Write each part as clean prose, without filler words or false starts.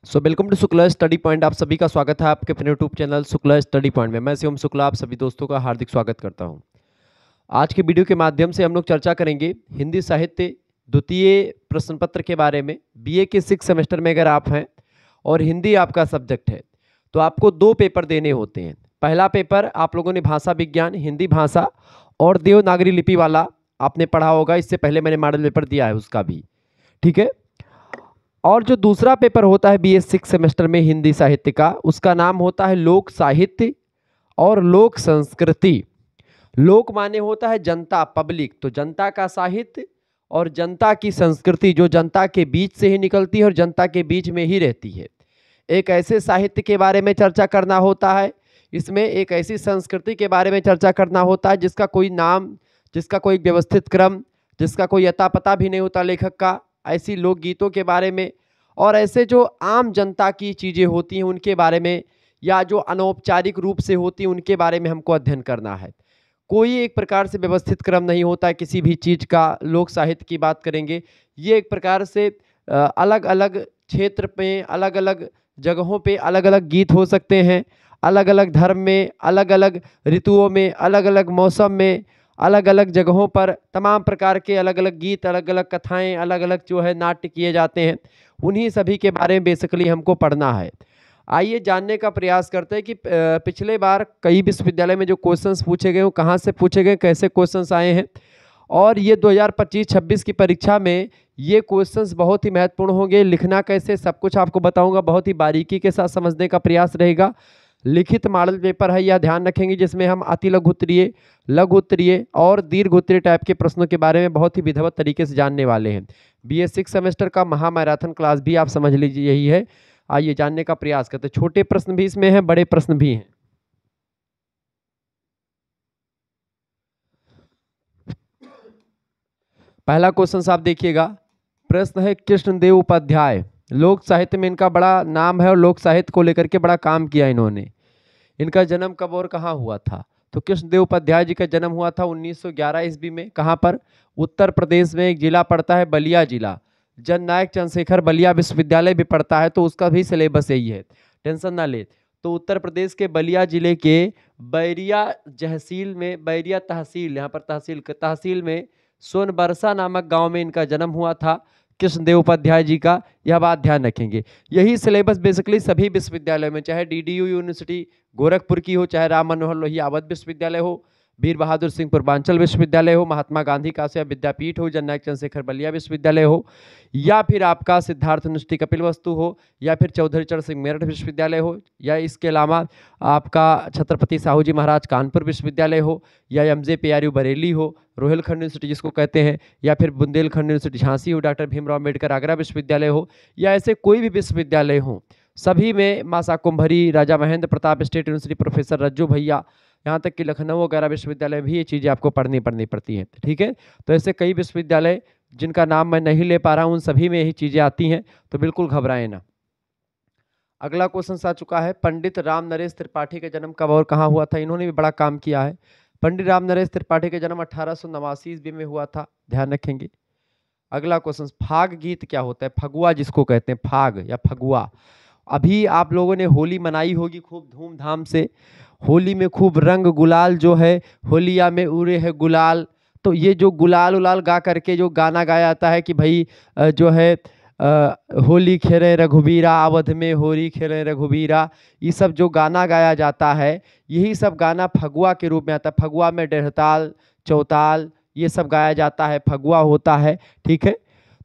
Welcome to Shukla study point. आप सभी का स्वागत है आपके अपने YouTube channel Shukla study point में। मैं शिवम शुक्ला आप सभी दोस्तों का हार्दिक स्वागत करता हूं। आज के वीडियो के माध्यम से हम लोग चर्चा करेंगे हिंदी साहित्य द्वितीय प्रश्न पत्र के बारे में। बीए के 6 सेमेस्टर में अगर आप हैं और हिंदी आपका सब्जेक्ट है तो आपको 2 पेपर देने होते हैं। पहला पेपर आप लोगों ने भाषा विज्ञान हिंदी भाषा और देवनागरी लिपि वाला आपने पढ़ा होगा, इससे पहले मैंने मॉडल पेपर दिया है उसका भी, ठीक है। और जो दूसरा पेपर होता है बीए 6 सेमेस्टर में हिंदी साहित्य का, उसका नाम होता है लोक साहित्य और लोक संस्कृति। लोक माने होता है जनता, पब्लिक, तो जनता का साहित्य और जनता की संस्कृति जो जनता के बीच से ही निकलती है और जनता के बीच में ही रहती है। एक ऐसे साहित्य के बारे में चर्चा करना होता है, इसमें एक ऐसी संस्कृति के बारे में चर्चा करना होता है जिसका कोई नाम, जिसका कोई व्यवस्थित क्रम, जिसका कोई अता पता भी नहीं होता लेखक का, ऐसी लोकगीतों के बारे में और ऐसे जो आम जनता की चीज़ें होती हैं उनके बारे में, या जो अनौपचारिक रूप से होती हैं उनके बारे में हमको अध्ययन करना है। कोई एक प्रकार से व्यवस्थित क्रम नहीं होता है किसी भी चीज़ का। लोक साहित्य की बात करेंगे, ये एक प्रकार से अलग अलग क्षेत्र पे, अलग अलग जगहों पे अलग अलग गीत हो सकते हैं, अलग अलग धर्म में, अलग अलग ऋतुओं में, अलग अलग मौसम में, अलग अलग जगहों पर तमाम प्रकार के अलग अलग गीत, अलग अलग कथाएं, अलग अलग जो है नाट्य किए जाते हैं। उन्हीं सभी के बारे में बेसिकली हमको पढ़ना है। आइए जानने का प्रयास करते हैं कि पिछले बार कई विश्वविद्यालय में जो क्वेश्चंस पूछे गए वो कहाँ से पूछे गए, कैसे क्वेश्चंस आए हैं, और ये 2025-26 की परीक्षा में ये क्वेश्चंस बहुत ही महत्वपूर्ण होंगे। लिखना कैसे, सब कुछ आपको बताऊंगा, बहुत ही बारीकी के साथ समझने का प्रयास रहेगा। लिखित मॉडल पेपर है, यह ध्यान रखेंगे, जिसमें हम अति लघु उत्तरीय, लघु उत्तरीय और दीर्घ उत्तरीय टाइप के प्रश्नों के बारे में बहुत ही विधिवत तरीके से जानने वाले हैं। बीए 6 सेमेस्टर का महा मैराथन क्लास भी आप समझ लीजिए यही है। आइए जानने का प्रयास करते हैं। छोटे प्रश्न भी इसमें हैं, बड़े प्रश्न भी हैं। पहला क्वेश्चन आप देखिएगा, प्रश्न है कृष्णदेव उपाध्याय। लोक साहित्य में इनका बड़ा नाम है और लोक साहित्य को लेकर के बड़ा काम किया इन्होंने। इनका जन्म कब और कहाँ हुआ था? तो कृष्णदेव उपाध्याय जी का जन्म हुआ था 1911 ईस्वी में। कहाँ पर? उत्तर प्रदेश में एक जिला पड़ता है बलिया जिला। जननायक चंद्रशेखर बलिया विश्वविद्यालय भी पड़ता है, तो उसका भी सिलेबस यही है, टेंशन ना ले। तो उत्तर प्रदेश के बलिया जिले के बैरिया तहसील में, बैरिया तहसील, यहाँ पर तहसील में सोनबरसा नामक गांव में इनका जन्म हुआ था कृष्णदेव उपाध्याय जी का। यह बात ध्यान रखेंगे। यही सिलेबस बेसिकली सभी विश्वविद्यालयों में, चाहे डीडीयू यूनिवर्सिटी गोरखपुर की हो, चाहे राम मनोहर लोहिया अवध विश्वविद्यालय हो, वीर बहादुर सिंह पूर्वांचल विश्वविद्यालय हो, महात्मा गांधी काशी विद्यापीठ हो, जननायक चंद्रशेखर बलिया विश्वविद्यालय हो, या फिर आपका सिद्धार्थ यूनिवर्सिटी कपिलवस्तु हो, या फिर चौधरी चरण सिंह मेरठ विश्वविद्यालय हो, या इसके अलावा आपका छत्रपति साहू जी महाराज कानपुर विश्वविद्यालय हो, या एमजे पीआरयू बरेली हो, रोहिलखंड यूनिवर्सिटी जिसको कहते हैं, या फिर बुंदेलखंड यूनिवर्सिटी झांसी हो, डॉक्टर भीमराव अम्बेडकर आगरा विश्वविद्यालय हो, या ऐसे कोई भी विश्वविद्यालय हो, सभी में मासा कुंभरी, Raja Mahendra Pratap state university, professor Rajju Bhaiya, यहाँ तक कि लखनऊ वगैरह विश्वविद्यालय भी ये चीज़ें आपको पढ़नी पड़ती हैं, ठीक है। तो ऐसे कई विश्वविद्यालय जिनका नाम मैं नहीं ले पा रहा हूँ उन सभी में यही चीज़ें आती हैं, तो बिल्कुल घबराएं ना। अगला क्वेश्चन आ चुका है, पंडित राम नरेश त्रिपाठी का जन्म कब और कहाँ हुआ था? इन्होंने भी बड़ा काम किया है। पंडित राम नरेश त्रिपाठी का जन्म 1889 ईस्वी में हुआ था, ध्यान रखेंगे। अगला क्वेश्चन, फाग गीत क्या होता है? फगुआ जिसको कहते हैं, फाग या फगुआ। अभी आप लोगों ने होली मनाई होगी खूब धूमधाम से। होली में खूब रंग गुलाल जो है, होलिया में उड़े है गुलाल। तो ये जो गुलाल उलाल गा करके जो गाना गाया जाता है कि भाई जो है होली खेले रघुबीरा, अवध में होली खेले रघुबीरा, ये सब जो गाना गाया जाता है, यही सब गाना फगुआ के रूप में आता है। फगुआ में डेढ़ताल, चौताल ये सब गाया जाता है, फगुआ होता है, ठीक है।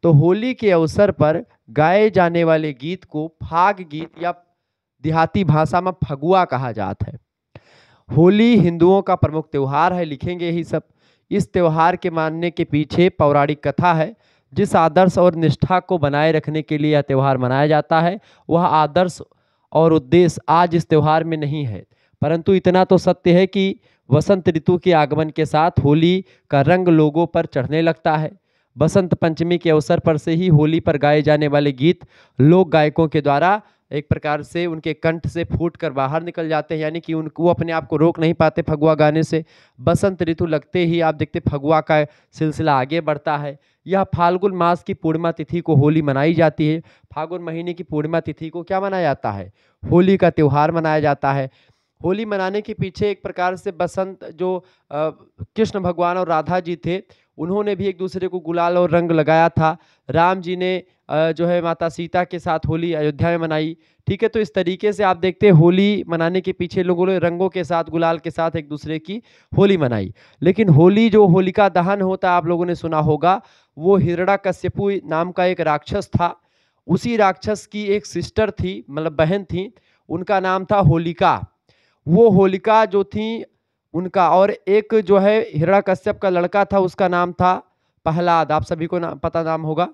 तो होली के अवसर पर गाए जाने वाले गीत को फाग गीत या देहाती भाषा में फगुआ कहा जाता है। होली हिंदुओं का प्रमुख त्यौहार है, लिखेंगे यही सब। इस त्यौहार के मानने के पीछे पौराणिक कथा है। जिस आदर्श और निष्ठा को बनाए रखने के लिए यह त्यौहार मनाया जाता है, वह आदर्श और उद्देश्य आज इस त्यौहार में नहीं है। परंतु इतना तो सत्य है कि वसंत ऋतु के आगमन के साथ होली का रंग लोगों पर चढ़ने लगता है। बसंत पंचमी के अवसर पर से ही होली पर गाए जाने वाले गीत लोक गायकों के द्वारा एक प्रकार से उनके कंठ से फूट कर बाहर निकल जाते हैं, यानी कि उनको अपने आप को रोक नहीं पाते फगुआ गाने से। बसंत ऋतु लगते ही आप देखते फगुआ का सिलसिला आगे बढ़ता है। यह फाल्गुन मास की पूर्णिमा तिथि को होली मनाई जाती है। फाल्गुन महीने की पूर्णिमा तिथि को क्या मनाया जाता है? होली का त्योहार मनाया जाता है। होली मनाने के पीछे एक प्रकार से बसंत जो कृष्ण भगवान और राधा जी थे, उन्होंने भी एक दूसरे को गुलाल और रंग लगाया था। राम जी ने जो है माता सीता के साथ होली अयोध्या में मनाई। ठीक है, तो इस तरीके से आप देखते हैं होली मनाने के पीछे लोगों ने रंगों के साथ, गुलाल के साथ एक दूसरे की होली मनाई। लेकिन होली जो होलिका दहन होता है, आप लोगों ने सुना होगा, वो हिरण्यकश्यपु नाम का एक राक्षस था। उसी राक्षस की एक सिस्टर थी, मतलब बहन थी, उनका नाम था होलिका। वो होलिका जो थी उनका, और एक जो है हिरण्यकश्यप का लड़का था, उसका नाम था प्रहलाद। आप सभी को पता नाम होगा।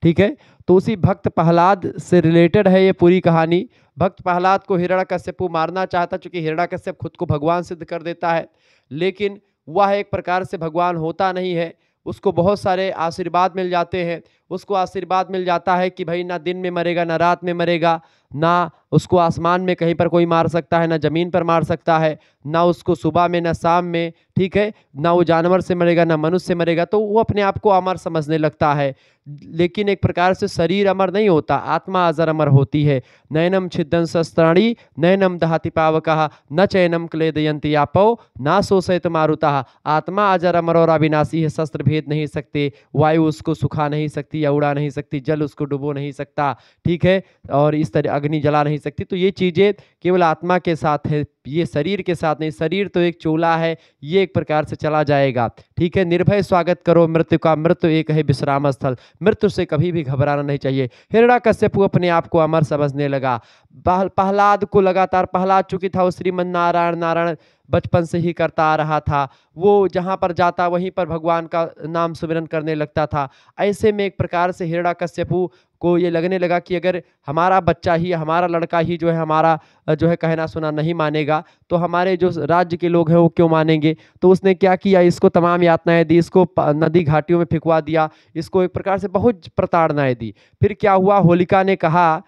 ठीक है, तो उसी भक्त प्रहलाद से रिलेटेड है ये पूरी कहानी। भक्त प्रहलाद को हिरण्यकश्यप मारना चाहता, चूंकि हिरण्यकश्यप खुद को भगवान सिद्ध कर देता है, लेकिन वह एक प्रकार से भगवान होता नहीं है। उसको बहुत सारे आशीर्वाद मिल जाते हैं। उसको आशीर्वाद मिल जाता है कि भाई ना दिन में मरेगा, ना रात में मरेगा, ना उसको आसमान में कहीं पर कोई मार सकता है, ना जमीन पर मार सकता है, ना उसको सुबह में ना शाम में, ठीक है, ना वो जानवर से मरेगा ना मनुष्य से मरेगा। तो वो अपने आप को अमर समझने लगता है। लेकिन एक प्रकार से शरीर अमर नहीं होता, आत्मा अजर अमर होती है। नयनम छिदन शस्त्राणी नयनम दहति पावकः न चैनम क्लेदयन्ति आपो ना शोषयत मारुतः। आत्मा अजर अमर और अविनाशी है, शस्त्र भेद नहीं सकते, वायु उसको सुखा नहीं सकती या उड़ा नहीं सकती, जल उसको डुबो नहीं सकता, ठीक है, और इस तरह अग्नि जला नहीं सकती। तो ये चीजें केवल आत्मा के साथ है, ये शरीर के साथ नहीं। शरीर तो एक चोला है, ये एक प्रकार से चला जाएगा। ठीक है, निर्भय स्वागत करो मृत्यु का, मृत्यु एक है विश्राम स्थल। मृत्यु से कभी भी घबराना नहीं चाहिए। हिरण्यकश्यपु अपने आप को अमर समझने लगा। प्रहलाद को लगातार, प्रहलाद चूंकि था वो श्रीमन नारायण नारायण बचपन से ही करता आ रहा था। वो जहाँ पर जाता वहीं पर भगवान का नाम सुमिरन करने लगता था। ऐसे में एक प्रकार से हिरण्यकश्यपु को ये लगने लगा कि अगर हमारा बच्चा ही, हमारा लड़का ही जो है हमारा जो है कहना सुना नहीं मानेगा, तो हमारे जो राज्य के लोग हैं वो क्यों मानेंगे। तो उसने क्या किया, इसको तमाम यातनाएं दी, इसको नदी घाटियों में फिकवा दिया, इसको एक प्रकार से बहुत प्रताड़नाएं दी। फिर क्या हुआ, होलिका ने कहा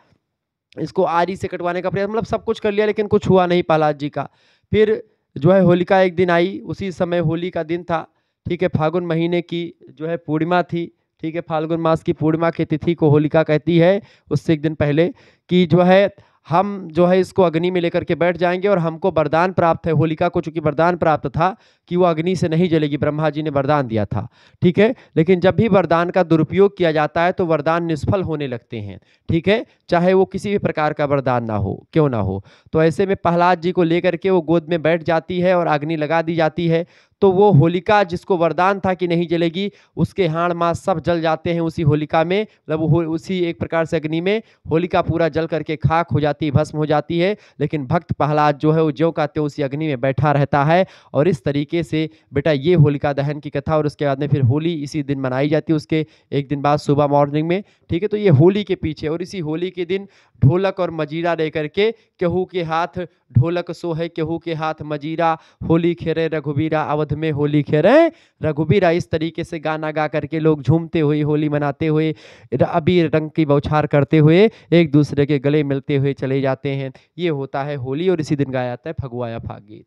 इसको आरी से कटवाने का प्रयास, मतलब सब कुछ कर लिया लेकिन कुछ हुआ नहीं प्रहलाद जी का। फिर जो है होलिका एक दिन आई, उसी समय होली का दिन था। ठीक है, फाल्गुन महीने की जो है पूर्णिमा थी। ठीक है, फाल्गुन मास की पूर्णिमा की तिथि को होलिका कहती है। उससे एक दिन पहले कि जो है हम जो है इसको अग्नि में लेकर के बैठ जाएंगे और हमको वरदान प्राप्त है। होलिका को चूंकि वरदान प्राप्त था कि वो अग्नि से नहीं जलेगी, ब्रह्मा जी ने वरदान दिया था। ठीक है, लेकिन जब भी वरदान का दुरुपयोग किया जाता है तो वरदान निष्फल होने लगते हैं। ठीक है, चाहे वो किसी भी प्रकार का वरदान ना हो, क्यों ना हो। तो ऐसे में प्रहलाद जी को लेकर के वो गोद में बैठ जाती है और अग्नि लगा दी जाती है। तो वो होलिका जिसको वरदान था कि नहीं जलेगी, उसके हाड़ मास सब जल जाते हैं उसी होलिका में, मतलब उसी एक प्रकार से अग्नि में होलिका पूरा जल करके खाक हो जाती है, भस्म हो जाती है। लेकिन भक्त प्रहलाद जो है वो ज्यों का त्यों उसी अग्नि में बैठा रहता है। और इस तरीके से बेटा ये होलिका दहन की कथा। और उसके बाद में फिर होली इसी दिन मनाई जाती है, उसके एक दिन बाद सुबह मॉर्निंग में। ठीक है, तो ये होली के पीछे, और इसी होली के दिन ढोलक और मजीरा लेकर के, केहू के हाथ ढोलक सो है केहू के हाथ मजीरा, होली खेरे रघुबीरा अवध में होली खेरे रघुबीरा। इस तरीके से गाना गा करके लोग झूमते हुए, होली मनाते हुए, अबीर रंग की बौछार करते हुए एक दूसरे के गले मिलते हुए चले जाते हैं। ये होता है होली, और इसी दिन गाया जाता है फगुआ फाग गीत।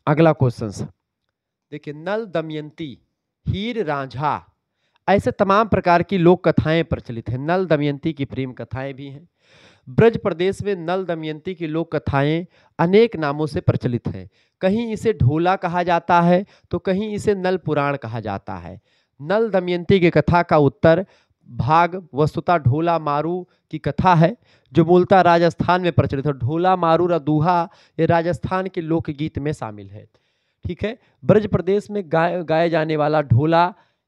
अगला क्वेश्चन देखिए, नल दमयंती, हीर रांझा, ऐसे तमाम प्रकार की लोक कथाएं प्रचलित हैं। नल दमयंती की प्रेम कथाएं भी हैं। ब्रज प्रदेश में नल दमयंती की लोक कथाएं अनेक नामों से प्रचलित हैं। कहीं इसे ढोला कहा जाता है तो कहीं इसे नल पुराण कहा जाता है। नल दमयंती की कथा का उत्तर भाग वस्तुतः ढोला मारू की कथा है, जो मूलतः राजस्थान में प्रचलित है। ढोला मारू र दूहा ये राजस्थान के लोकगीत में शामिल है। ठीक है, ब्रज प्रदेश में गाए जाने वाला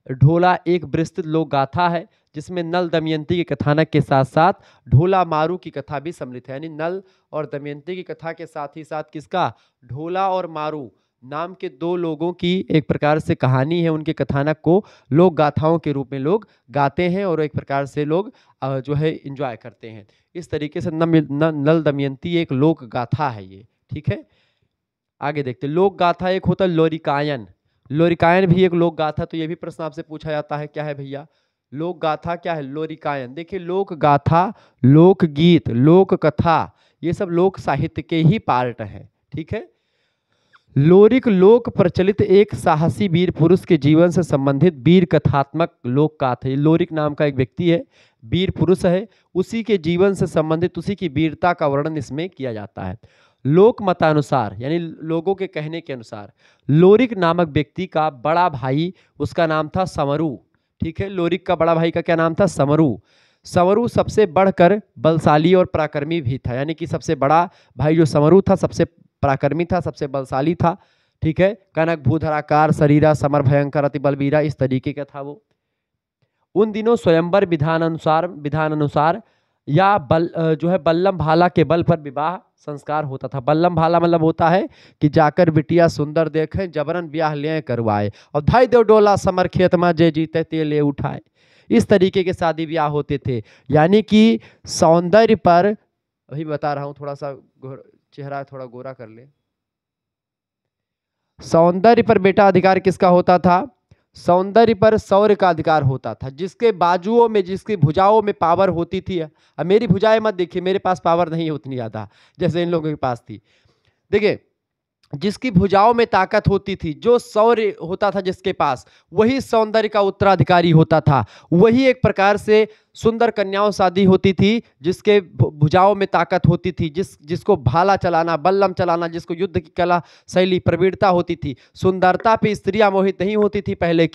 ढोला एक विस्तृत लोक गाथा है, जिसमें नल दमयंती के कथानक के साथ साथ ढोला मारू की कथा भी सम्मिलित है। यानी नल और दमयंती की कथा के साथ ही साथ किसका, ढोला और मारू नाम के दो लोगों की एक प्रकार से कहानी है। उनके कथानक को लोक गाथाओं के रूप में लोग गाते हैं और एक प्रकार से लोग जो है एंजॉय करते हैं। इस तरीके से नल दमयंती एक लोक गाथा है ये। ठीक है, आगे देखते। लोक गाथा एक होता है लोरिकायन। लोरिकायन भी एक लोक गाथा। तो ये भी प्रश्न आपसे पूछा जाता है, क्या है भैया लोक गाथा, क्या है लोरिकायन। देखिए, लोक गाथा, लोक गीत, लोक कथा, ये सब लोक साहित्य के ही पार्ट हैं। ठीक है, लोरिक लोक प्रचलित एक साहसी वीर पुरुष के जीवन से संबंधित वीर कथात्मक लोक गाथा। ये लोरिक नाम का एक व्यक्ति है, वीर पुरुष है, उसी के जीवन से संबंधित उसी की वीरता का वर्णन इसमें किया जाता है। लोक मतानुसार यानी लोगों के कहने के अनुसार लोरिक नामक व्यक्ति का बड़ा भाई, उसका नाम था समरू। ठीक है, लोरिक का बड़ा भाई का क्या नाम था? समरू। समरू सबसे बढ़कर बलशाली और पराक्रमी भी था, यानी कि सबसे बड़ा भाई जो समरू था सबसे पराक्रमी था, सबसे बलशाली था। ठीक है, कनक भूधराकार शरीरा समर भयंकर अति बलबीरा, इस तरीके का था वो। उन दिनों स्वयंवर विधान अनुसार या जो है बल्लम भाला के बल पर विवाह संस्कार होता था। बल्लम भाला मतलब होता है कि जाकर बिटिया सुंदर देखें जबरन ब्याह ले करवाए, और धाई देव डोला समर खेत में जे जीते ते ले उठाए। इस तरीके के शादी ब्याह होते थे, यानी कि सौंदर्य पर, अभी बता रहा हूं, थोड़ा सा चेहरा थोड़ा गोरा कर ले। सौंदर्य पर बेटा अधिकार किसका होता था? सौंदर्य पर शौर्य का अधिकार होता था। जिसके बाजुओं में, जिसकी भुजाओं में पावर होती थी, अब मेरी भुजाएं मत देखिए, मेरे पास पावर नहीं है उतनी ज्यादा जैसे इन लोगों के पास थी। देखिए, जिसकी भुजाओं में ताकत होती थी, जो शौर्य होता था जिसके पास, वही सौंदर्य का उत्तराधिकारी होता था। वही एक प्रकार से सुंदर कन्याओं शादी होती थी जिसके भुजाओं में ताकत होती थी, जिसको भाला चलाना, बल्लम चलाना, जिसको युद्ध की कला शैली प्रवीणता होती थी। सुंदरता पे स्त्रियां मोहित नहीं होती थी पहले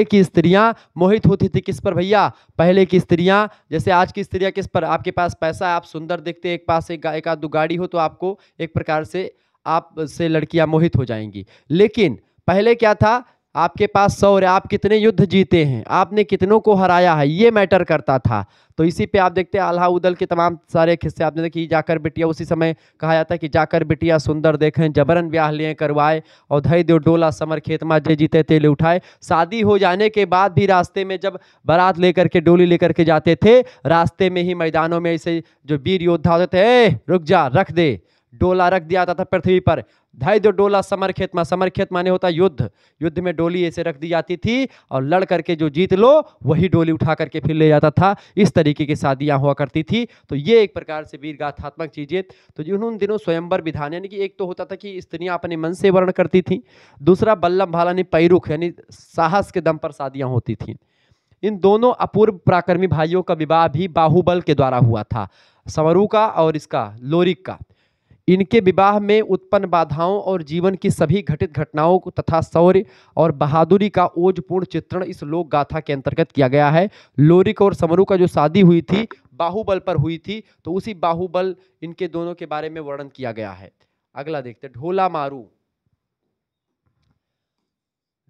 की स्त्रियां मोहित होती थी किस पर भैया? पहले की स्त्रियां, जैसे आज की स्त्रियां किस पर? आपके पास पैसा है, आप सुंदर दिखते, एक पास एक आध दो गाड़ी हो तो आपको एक प्रकार से आप से लड़कियां मोहित हो जाएंगी। लेकिन पहले क्या था? आपके पास शौर्य, आप कितने युद्ध जीते हैं, आपने कितनों को हराया है, ये मैटर करता था। तो इसी पे आप देखते हैं आल्हा उदल के तमाम सारे किस्से आपने देखे। जाकर बिटिया, उसी समय कहा जाता है कि जाकर बिटिया सुंदर देखें जबरन ब्याह लिए करवाए, और धई दो डोला समर खेत में जे जीते तेले उठाए। शादी हो जाने के बाद भी रास्ते में जब बारात लेकर के, डोली लेकर के जाते थे, रास्ते में ही मैदानों में ऐसे जो वीर योद्धा होते थे, रुक जा, रख दे, डोला रख दिया जाता था पृथ्वी पर। धाई दो डोला समर खेत में, समर खेत माने होता युद्ध में डोली ऐसे रख दी जाती थी, और लड़ करके जो जीत लो वही डोली उठा करके फिर ले जाता था। इस तरीके की शादियां हुआ करती थी। तो ये एक प्रकार से वीर गाथात्मक चीजें। तो उन दिनों स्वयंवर विधान, यानी कि एक तो होता था कि स्त्रियां अपने मन से वर्ण करती थी, दूसरा बल्लम भाला ने पैरुख यानी साहस के दम पर शादियां होती थी। इन दोनों अपूर्व पराक्रमी भाइयों का विवाह भी बाहुबल के द्वारा हुआ था, समरू का और इसका लोरिक का। इनके विवाह में उत्पन्न बाधाओं और जीवन की सभी घटित घटनाओं को तथा शौर्य और बहादुरी का ओजपूर्ण चित्रण इस लोक गाथा के अंतर्गत किया गया है। लोरिक और समरू का जो शादी हुई थी बाहुबल पर हुई थी, तो उसी बाहुबल इनके दोनों के बारे में वर्णन किया गया है। अगला देखते हैं ढोला मारू।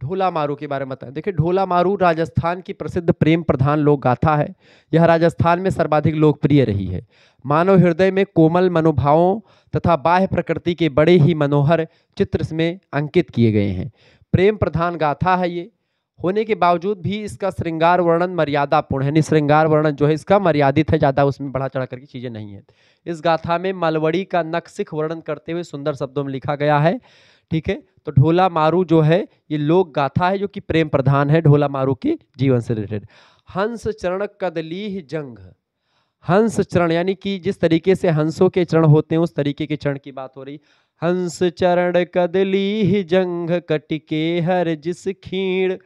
ढोला मारू के बारे में बताएं। देखिए, ढोला मारू राजस्थान की प्रसिद्ध प्रेम प्रधान लोक गाथा है। यह राजस्थान में सर्वाधिक लोकप्रिय रही है। मानव हृदय में कोमल मनोभावों तथा बाह्य प्रकृति के बड़े ही मनोहर चित्र इसमें अंकित किए गए हैं। प्रेम प्रधान गाथा है ये, होने के बावजूद भी इसका श्रृंगार वर्णन मर्यादापूर्ण है। श्रृंगार वर्णन जो है इसका मर्यादित है, ज्यादा उसमें बढ़ा चढ़ा करके चीजें नहीं है। इस गाथा में मलवड़ी का नक्सिक वर्णन करते हुए सुंदर शब्दों में लिखा गया है। ठीक है, तो ढोला मारू जो है ये लोक गाथा है जो कि प्रेम प्रधान है, ढोला मारू के जीवन से रिलेटेड। हंस चरण कदलीह जंग। हंस चरण यानी कि जिस तरीके से हंसों के चरण होते हैं उस तरीके के चरण की बात हो रही। हंस चरण कदलीह जंग कटिके हर जिस खीण,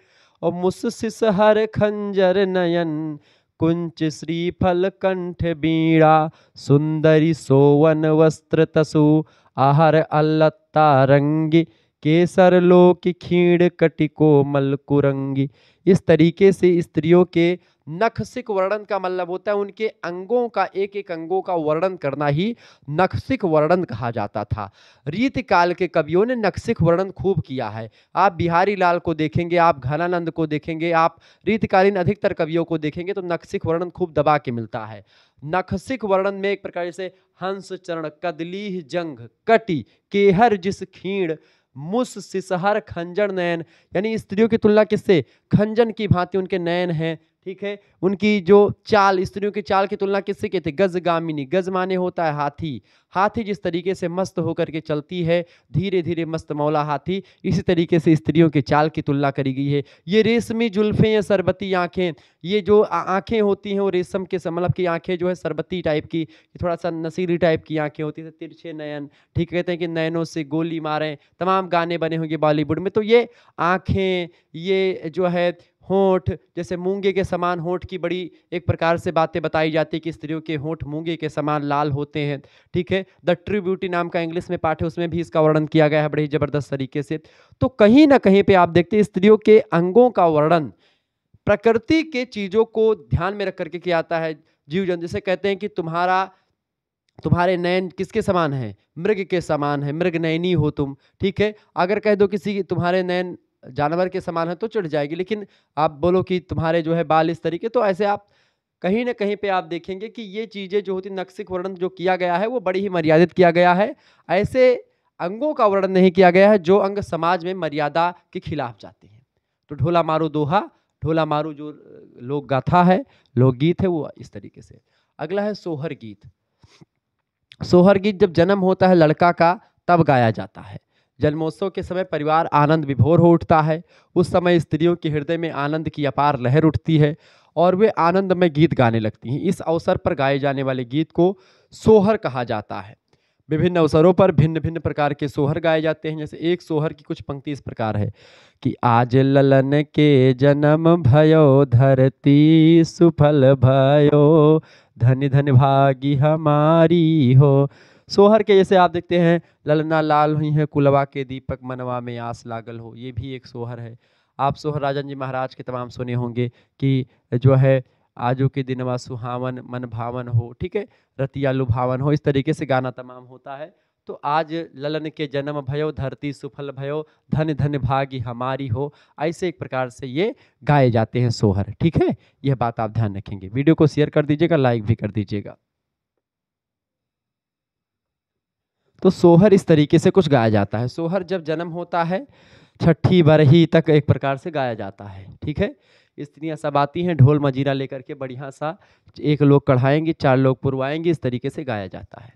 और मुससिस हर खंजर नयन कुंच श्रीफल कंठ बीड़ा, सुंदरी सोवन वस्त्र तसु आहर अलत्ता रंगी, केसर लोक खीण कटिको मल कुरंगी। इस तरीके से स्त्रियों के नखसिक वर्णन का मतलब होता है उनके अंगों का, एक एक अंगों का वर्णन करना ही नखसिक वर्णन कहा जाता था। रीतिकाल के कवियों ने नखसिक वर्णन खूब किया है। आप बिहारी लाल को देखेंगे, आप घनानंद को देखेंगे, आप रीतिकालीन अधिकतर कवियों को देखेंगे तो नखसिक वर्णन खूब दबा के मिलता है। नखसिक वर्णन में एक प्रकार से हंस चरण कदलीह जंग कटि केहर जिस खीण मुस सिसहर खंजन नयन, यानी स्त्रियों की तुलना किससे? खंजन की भांति उनके नयन हैं, ठीक है। उनकी जो चाल, स्त्रियों की चाल की तुलना किससे की थी? गजगामिनी। गज माने होता है हाथी। हाथी जिस तरीके से मस्त होकर के चलती है, धीरे धीरे मस्त मौला हाथी, इसी तरीके से स्त्रियों की चाल की तुलना करी गई है। ये रेशमी जुल्फें या शरबती आंखें, ये जो आंखें होती हैं वो रेशम के मतलब की आंखें जो है शरबती टाइप की, थोड़ा सा नशीली टाइप की आंखें होती है, तिरछे नयन, ठीक, कहते हैं कि नयनों से गोली मारें, तमाम गाने बने होंगे बॉलीवुड में। तो ये आंखें, ये जो है होंठ, जैसे मूंगे के समान होंठ की बड़ी एक प्रकार से बातें बताई जाती है कि स्त्रियों के होंठ मूंगे के समान लाल होते हैं, ठीक है। द ट्रू ब्यूटी नाम का इंग्लिश में पाठ है, उसमें भी इसका वर्णन किया गया है बड़े ही जबरदस्त तरीके से। तो कहीं ना कहीं पे आप देखते हैं स्त्रियों के अंगों का वर्णन प्रकृति के चीजों को ध्यान में रख करके किया जाता है। जीव जंतु, जैसे कहते हैं कि तुम्हारे नयन किसके समान है? मृग के समान है, मृग नयनी हो तुम, ठीक है। अगर कह दो किसी की तुम्हारे नयन जानवर के समान है तो चिढ़ जाएगी, लेकिन आप बोलो कि तुम्हारे जो है बाल इस तरीके, तो ऐसे आप कहीं ना कहीं पे आप देखेंगे कि ये चीजें जो होती, नक्सिक वर्णन जो किया गया है वो बड़ी ही मर्यादित किया गया है। ऐसे अंगों का वर्णन नहीं किया गया है जो अंग समाज में मर्यादा के खिलाफ जाते हैं। तो ढोला मारू दोहा, ढोला मारू जो लोक गाथा है, लोकगीत है, वो इस तरीके से। अगला है सोहर गीत। सोहर गीत जब जन्म होता है लड़का का तब गाया जाता है। जन्मोत्सव के समय परिवार आनंद विभोर हो उठता है। उस समय स्त्रियों के हृदय में आनंद की अपार लहर उठती है और वे आनंद में गीत गाने लगती हैं। इस अवसर पर गाए जाने वाले गीत को सोहर कहा जाता है। विभिन्न अवसरों पर भिन्न भिन्न प्रकार के सोहर गाए जाते हैं। जैसे एक सोहर की कुछ पंक्ति इस प्रकार है कि आज ललन के जन्म भयो, धरती सुफल भयो, धन धन भागी हमारी हो। सोहर के जैसे आप देखते हैं, ललना लाल हुई है कुलवा के दीपक, मनवा में आस लागल हो, ये भी एक सोहर है। आप सोहर राजन जी महाराज के तमाम सुने होंगे कि जो है आजो के दिनवा सुहावन मन भावन हो, ठीक है, रतिया लुभावन हो, इस तरीके से गाना तमाम होता है। तो आज ललन के जन्म भयो, धरती सुफल भयो, धन धन भागी हमारी हो, ऐसे एक प्रकार से ये गाए जाते हैं सोहर, ठीक है। यह बात आप ध्यान रखेंगे। वीडियो को शेयर कर दीजिएगा, लाइक भी कर दीजिएगा। तो सोहर इस तरीके से कुछ गाया जाता है। सोहर जब जन्म होता है छठी बरही तक एक प्रकार से गाया जाता है, ठीक है। स्त्रियां सब आती हैं ढोल मजीरा लेकर के, बढ़िया सा, एक लोग कढ़ाएंगे, 4 लोग पुरवाएंगे, इस तरीके से गाया जाता है।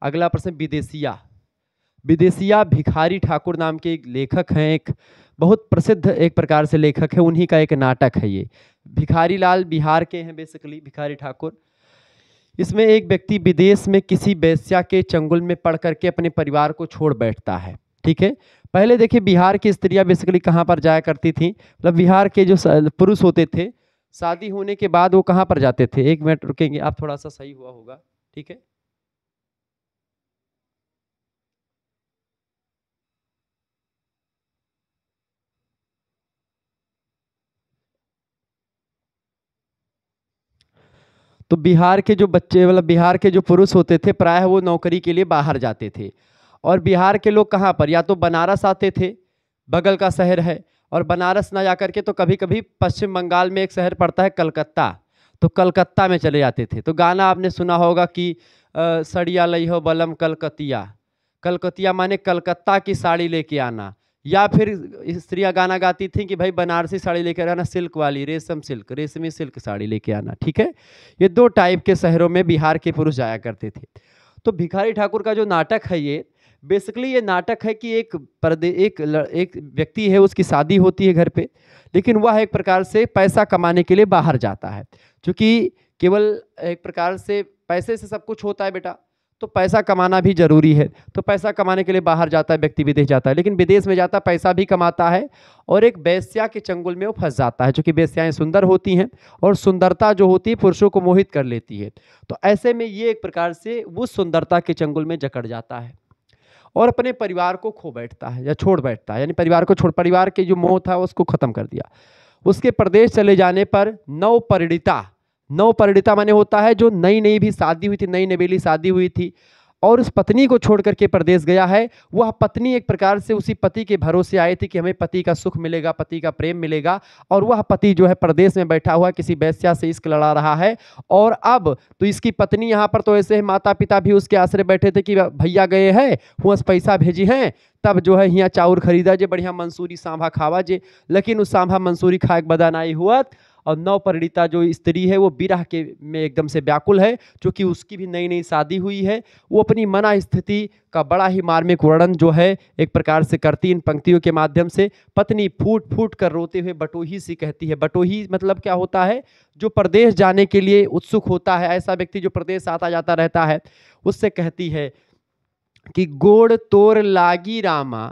अगला प्रश्न, विदेशिया। विदेशिया भिखारी ठाकुर नाम के एक लेखक हैं, एक बहुत प्रसिद्ध एक प्रकार से लेखक है, उन्हीं का एक नाटक है ये। भिखारी लाल बिहार के हैं बेसिकली भिखारी ठाकुर। इसमें एक व्यक्ति विदेश में किसी वेश्या के चंगुल में पड़ करके अपने परिवार को छोड़ बैठता है, ठीक है। पहले देखिए बिहार की स्त्रियां बेसिकली कहाँ पर जाया करती थी, मतलब बिहार के जो पुरुष होते थे शादी होने के बाद वो कहाँ पर जाते थे? 1 मिनट रुकेंगे आप, थोड़ा सा सही हुआ होगा, ठीक है। तो बिहार के जो बच्चे, मतलब बिहार के जो पुरुष होते थे प्रायः वो नौकरी के लिए बाहर जाते थे। और बिहार के लोग कहाँ पर, या तो बनारस आते थे, बगल का शहर है, और बनारस ना जाकर के तो कभी कभी पश्चिम बंगाल में एक शहर पड़ता है कलकत्ता, तो कलकत्ता में चले जाते थे। तो गाना आपने सुना होगा कि सड़िया लई हो बलम कलकतिया, कलकतिया माने कलकत्ता की साड़ी लेके आना। या फिर स्त्रियां गाना गाती थी कि भाई बनारसी साड़ी लेकर आना, सिल्क वाली, रेशम सिल्क, रेशमी सिल्क साड़ी लेके आना, ठीक है। ये 2 टाइप के शहरों में बिहार के पुरुष जाया करते थे। तो भिखारी ठाकुर का जो नाटक है ये बेसिकली ये नाटक है कि एक व्यक्ति है, उसकी शादी होती है घर पे, लेकिन वह एक प्रकार से पैसा कमाने के लिए बाहर जाता है। क्योंकि केवल एक प्रकार से पैसे से सब कुछ होता है बेटा, तो पैसा कमाना भी जरूरी है। तो पैसा कमाने के लिए बाहर जाता है व्यक्ति, विदेश जाता है, लेकिन विदेश में जाता पैसा भी कमाता है और एक वेश्या के चंगुल में वो फंस जाता है। क्योंकि वेश्याएं सुंदर होती हैं और सुंदरता जो होती है पुरुषों को मोहित कर लेती है। तो ऐसे में ये एक प्रकार से वो सुंदरता के चंगुल में जकड़ जाता है और अपने परिवार को खो बैठता है या छोड़ बैठता है, यानी परिवार को छोड़, परिवार के जो मोह था उसको खत्म कर दिया। उसके प्रदेश चले जाने पर नवपरिणीता माने होता है जो नई नई भी शादी हुई थी, नई नवेली शादी हुई थी और उस पत्नी को छोड़ करके प्रदेश गया है। वह पत्नी एक प्रकार से उसी पति के भरोसे आई थी कि हमें पति का सुख मिलेगा, पति का प्रेम मिलेगा, और वह पति जो है प्रदेश में बैठा हुआ किसी वेश्या से इश्क लड़ा रहा है। और अब तो इसकी पत्नी यहाँ पर तो ऐसे है, माता पिता भी उसके आश्रय बैठे थे कि भैया गए हैं, हुआ पैसा भेजी हैं, तब जो है यहाँ चाउर खरीदा जे, बढ़िया मंसूरी सांभा खावा जे, लेकिन उस सांभा मंसूरी खाए बदा नहीं हुआ और नवपरिणीता जो स्त्री है वो विरह के में एकदम से व्याकुल है, जो कि उसकी भी नई नई शादी हुई है। वो अपनी मना स्थिति का बड़ा ही मार्मिक वर्णन जो है एक प्रकार से करती इन पंक्तियों के माध्यम से। पत्नी फूट फूट कर रोते हुए बटोही सी कहती है। बटोही मतलब क्या होता है? जो प्रदेश जाने के लिए उत्सुक होता है, ऐसा व्यक्ति जो प्रदेश आता जाता रहता है, उससे कहती है कि गोड़ तोर लागी रामा।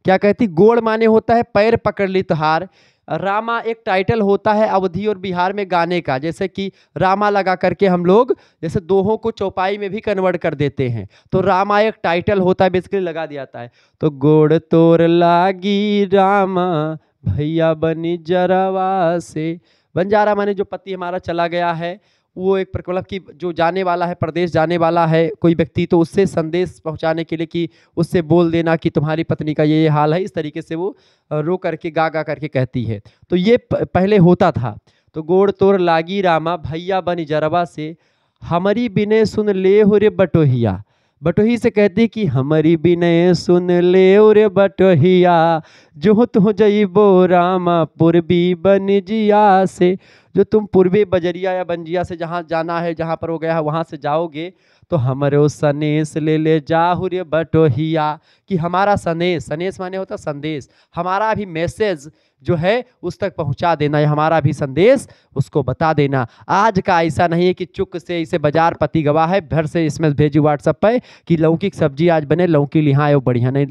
क्या कहती? गोड़ माने होता है पैर पकड़ ली तुहार, रामा एक टाइटल होता है अवधी और बिहार में गाने का, जैसे कि रामा लगा करके हम लोग जैसे दोहों को चौपाई में भी कन्वर्ट कर देते हैं, तो रामा एक टाइटल होता है, बेसिकली लगा दिया जाता है। तो गोड़ तोर लागी रामा भैया बनी जरवा से। बंजारा माने जो पति हमारा चला गया है, वो एक मतलब कि जो जाने वाला है, प्रदेश जाने वाला है कोई व्यक्ति, तो उससे संदेश पहुंचाने के लिए कि उससे बोल देना कि तुम्हारी पत्नी का ये हाल है, इस तरीके से वो रो करके गा गा करके कहती है। तो ये पहले होता था। तो गोड़ तोर लागी रामा भैया बनी जरवा से, हमारी बिनय सुन ले हो रे बटोहिया। बटोही से कहती कि हमारी बिनय सुन ले हो रे बटोहिया, जो तुम जइबो रामा पूर्वी बनिजिया से। जो तुम पूर्वी बजरिया या बंजिया से जहाँ जाना है, जहाँ पर हो गया है वहाँ से जाओगे, तो हमारे सनेस ले जाहु रे बटोहिया, कि हमारा सनेस, सनेस माने होता संदेश, हमारा भी मैसेज जो है उस तक पहुंचा देना, या हमारा भी संदेश उसको बता देना। आज का ऐसा नहीं है कि चुक से इसे बाजार पति गवा है, भर से इसमें भेजी व्हाट्सएप पे कि लौकी की सब्जी आज बने, लौकी लिहा है वो बढ़िया नहीं,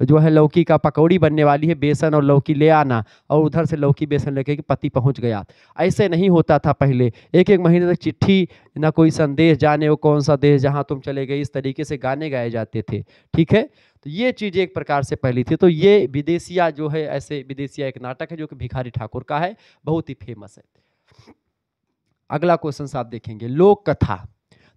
जो है लौकी का पकौड़ी बनने वाली है, बेसन और लौकी ले आना, और उधर से लौकी बेसन लेके कि पति पहुंच गया। ऐसे नहीं होता था पहले, एक एक महीने तक चिट्ठी, ना कोई संदेश, जाने वो कौन सा देश जहाँ तुम चले गए, इस तरीके से गाने गाए जाते थे। ठीक है, तो ये चीज़ एक प्रकार से पहली थी। तो ये विदेशिया जो है, ऐसे विदेशिया एक नाटक है जो कि भिखारी ठाकुर का है, बहुत ही फेमस है। अगला क्वेश्चन आप देखेंगे, लोक कथा।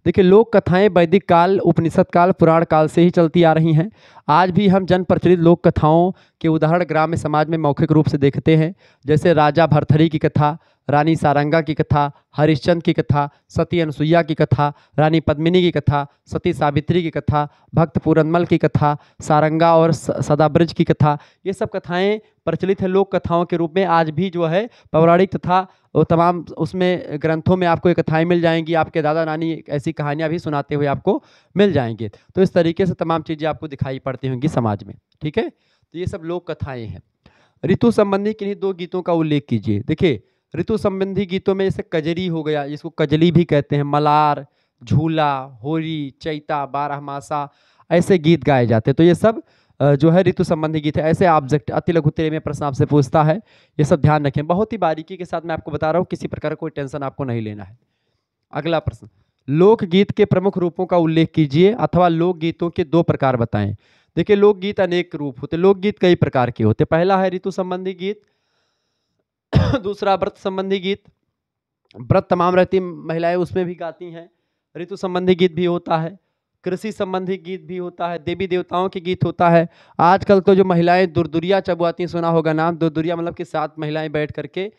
देखिए, लोक कथाएं वैदिक काल, उपनिषद काल, पुराण काल से ही चलती आ रही हैं। आज भी हम जन प्रचलित लोक कथाओं के उदाहरण ग्राम्य समाज में मौखिक रूप से देखते हैं, जैसे राजा भरथरी की कथा, रानी सारंगा की कथा, हरिश्चंद्र की कथा, सती अनुसुईया की कथा, रानी पद्मिनी की कथा, सती सावित्री की कथा, भक्त पूरनमल की कथा, सारंगा और सदाब्रज की कथा। ये सब कथाएं प्रचलित है लोक कथाओं के रूप में। आज भी जो है पौराणिक तथा वो तमाम उसमें ग्रंथों में आपको ये कथाएं मिल जाएंगी, आपके दादा नानी ऐसी कहानियां भी सुनाते हुए आपको मिल जाएंगे। तो इस तरीके से तमाम चीज़ें आपको दिखाई पड़ती होंगी समाज में। ठीक है, तो ये सब लोक कथाएं हैं। ऋतु संबंधी किन्हीं दो गीतों का उल्लेख कीजिए। देखिए, ऋतु संबंधी गीतों में जैसे कजरी हो गया, जिसको कजली भी कहते हैं, मलार, झूला, होरी, चैता, बारहमासा, ऐसे गीत गाए जाते हैं। तो ये सब जो है ऋतु संबंधी गीत है। ऐसे ऑब्जेक्ट अति लघु उत्तरीय में प्रश्न आपसे पूछता है, ये सब ध्यान रखें, बहुत ही बारीकी के साथ मैं आपको बता रहा हूँ, किसी प्रकार कोई टेंशन आपको नहीं लेना है। अगला प्रश्न, लोकगीत के प्रमुख रूपों का उल्लेख कीजिए अथवा लोकगीतों के दो प्रकार बताएं। देखिए, लोकगीत अनेक रूप होते, लोकगीत कई प्रकार के होते। पहला है ऋतु संबंधी गीत, दूसरा व्रत संबंधी गीत। व्रत तमाम रहती महिलाएं उसमें भी गाती हैं, ऋतु संबंधी गीत भी होता है, कृषि संबंधी गीत भी होता है, देवी देवताओं के गीत होता है। आजकल तो जो महिलाएं दुरदुरिया चबवाती हैं, सुना होगा नाम, दुरदुरिया मतलब कि 7 महिलाएं बैठ करके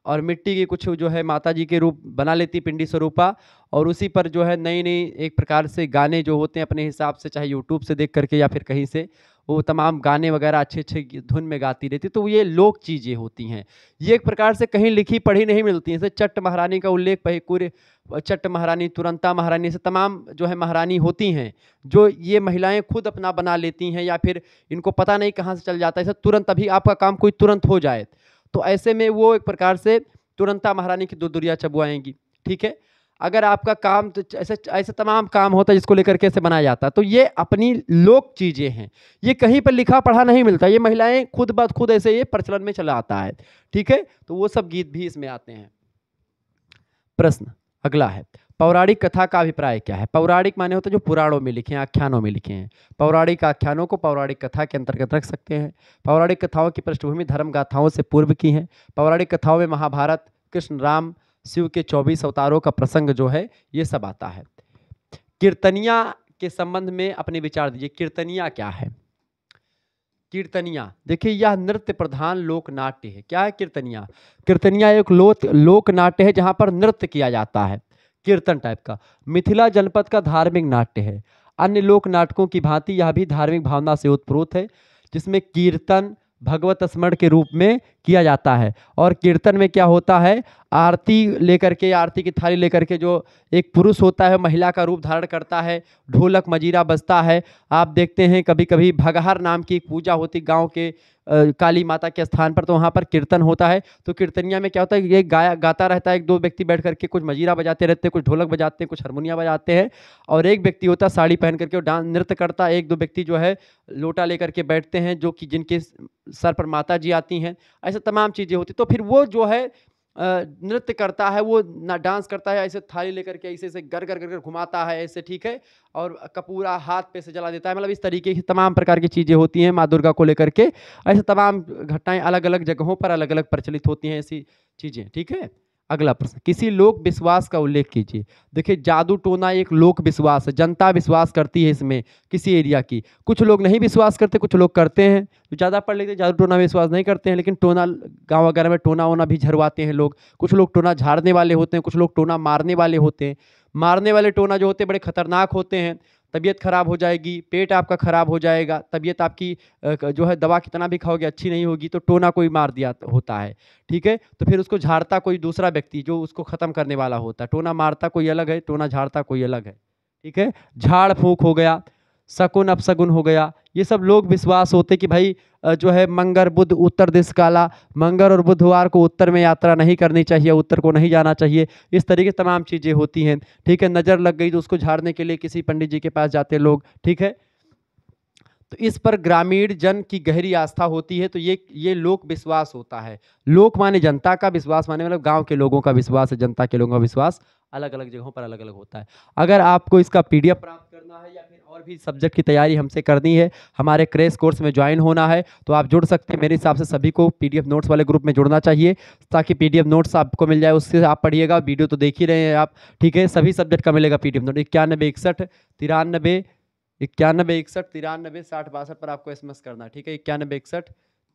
और मिट्टी की कुछ जो है माता जी के रूप बना लेती, पिंडी स्वरूपा, और उसी पर जो है नई नई एक प्रकार से गाने जो होते हैं अपने हिसाब से, चाहे यूट्यूब से देख करके या फिर कहीं से, वो तमाम गाने वगैरह अच्छे अच्छे धुन में गाती रहती। तो ये लोक चीज़ें होती हैं, ये एक प्रकार से कहीं लिखी पढ़ी नहीं मिलती हैं। जैसे चट्ट महारानी का उल्लेख पूरे चट्ट महारानी, तुरंता महारानी से तमाम जो है महारानी होती हैं, जो ये महिलाएं खुद अपना बना लेती हैं, या फिर इनको पता नहीं कहाँ से चल जाता है, ऐसा तुरंत अभी आपका काम कोई तुरंत हो जाए, तो ऐसे में वो एक प्रकार से तुरंता महारानी की दुरदुरिया चबवाएंगी। ठीक है, अगर आपका काम तो ऐसे ऐसे तमाम काम होता है जिसको लेकर के ऐसे बनाया जाता है, तो ये अपनी लोक चीज़ें हैं, ये कहीं पर लिखा पढ़ा नहीं मिलता, ये महिलाएं खुद ब खुद ऐसे ये प्रचलन में चला आता है। ठीक है, तो वो सब गीत भी इसमें आते हैं। प्रश्न अगला है, पौराणिक कथा का अभिप्राय क्या है। पौराणिक माने होता है जो पुराणों में लिखे हैं, आख्यानों में लिखे हैं। पौराणिक आख्यानों को पौराणिक कथा के अंतर्गत रख सकते हैं। पौराणिक कथाओं की पृष्ठभूमि धर्म गाथाओं से पूर्व की है। पौराणिक कथाओं में महाभारत, कृष्ण, राम, शिव के 24 अवतारों का प्रसंग जो है ये सब आता है। कीर्तनिया के संबंध में अपने विचार दीजिए, कीर्तनिया क्या है। कीर्तनिया, देखिए, यह नृत्य प्रधान लोक नाट्य है। क्या है कीर्तनिया? कीर्तनिया एक लोक नाट्य है जहाँ पर नृत्य किया जाता है, कीर्तन टाइप का। मिथिला जनपद का धार्मिक नाट्य है। अन्य लोक नाटकों की भांति यह भी धार्मिक भावना से उत्प्रोत है, जिसमें कीर्तन भगवत स्मरण के रूप में किया जाता है। और कीर्तन में क्या होता है, आरती लेकर के, आरती की थाली लेकर के जो एक पुरुष होता है महिला का रूप धारण करता है, ढोलक मजीरा बजता है। आप देखते हैं कभी कभी भगहर नाम की एक पूजा होती गांव के काली माता के स्थान पर, तो वहाँ पर कीर्तन होता है। तो कीर्तनिया में क्या होता है, ये गाता रहता है, एक दो व्यक्ति बैठ करके कुछ मजीरा बजाते रहते हैं, कुछ ढोलक बजाते हैं, कुछ हारमोनिया बजाते हैं, और एक व्यक्ति होता है साड़ी पहन करके डांस नृत्य करता है। एक दो व्यक्ति जो है लोटा लेकर के बैठते हैं, जो कि जिनके सर पर माता जी आती हैं। ऐसे तमाम चीज़ें होती। तो फिर वो जो है नृत्य करता है, वो ना डांस करता है, ऐसे थाली लेकर के ऐसे ऐसे गर गर गर गर घुमाता है ऐसे, ठीक है, और कपूरा हाथ पे से जला देता है। मतलब इस तरीके की तमाम प्रकार की चीज़ें होती हैं माँ दुर्गा को लेकर के। ऐसे तमाम घटनाएं अलग अलग जगहों पर अलग अलग प्रचलित होती हैं ऐसी चीज़ें, ठीक है। अगला प्रश्न, किसी लोक विश्वास का उल्लेख कीजिए। देखिए जादू टोना एक लोक विश्वास है, जनता विश्वास करती है इसमें किसी एरिया की। कुछ लोग नहीं विश्वास करते, कुछ लोग करते हैं, जो ज़्यादा पढ़ लेते जादू टोना में विश्वास नहीं करते हैं, लेकिन टोना गाँव वगैरह में टोना वोना भी झरवाते हैं लोग। कुछ लोग टोना झाड़ने वाले होते हैं, कुछ लोग टोना मारने वाले होते हैं। मारने वाले टोना जो होते हैं बड़े खतरनाक होते हैं। तबीयत खराब हो जाएगी, पेट आपका खराब हो जाएगा, तबीयत आपकी जो है दवा कितना भी खाओगे अच्छी नहीं होगी, तो टोना कोई मार दिया होता है, ठीक है। तो फिर उसको झाड़ता कोई दूसरा व्यक्ति जो उसको खत्म करने वाला होता है। टोना मारता कोई अलग है, टोना झाड़ता कोई अलग है, ठीक है। झाड़ फूंक हो गया, शकुन अपशगुन हो गया, ये सब लोग विश्वास होते कि भाई जो है मंगर बुध उत्तर दिश काला, मंगर और बुधवार को उत्तर में यात्रा नहीं करनी चाहिए, उत्तर को नहीं जाना चाहिए। इस तरीके तमाम चीज़ें होती हैं, ठीक है। नज़र लग गई तो उसको झाड़ने के लिए किसी पंडित जी के पास जाते हैं लोग, ठीक है। तो इस पर ग्रामीण जन की गहरी आस्था होती है। तो ये लोक विश्वास होता है। लोक माने जनता का, विश्वास माने मतलब गांव के लोगों का विश्वास है, जनता के लोगों का विश्वास अलग अलग जगहों पर अलग अलग होता है। अगर आपको इसका पीडीएफ प्राप्त करना है या फिर और भी सब्जेक्ट की तैयारी हमसे करनी है, हमारे क्रैश कोर्स में ज्वाइन होना है, तो आप जुड़ सकते हैं। मेरे हिसाब से सभी को पीडीएफ नोट्स वाले ग्रुप में जुड़ना चाहिए, ताकि पीडीएफ नोट्स आपको मिल जाए, उससे आप पढ़िएगा। वीडियो तो देख ही रहे हैं आप, ठीक है। सभी सब्जेक्ट का मिलेगा पीडीएफ नोट। 9161 पर आपको SMS करना है, ठीक है।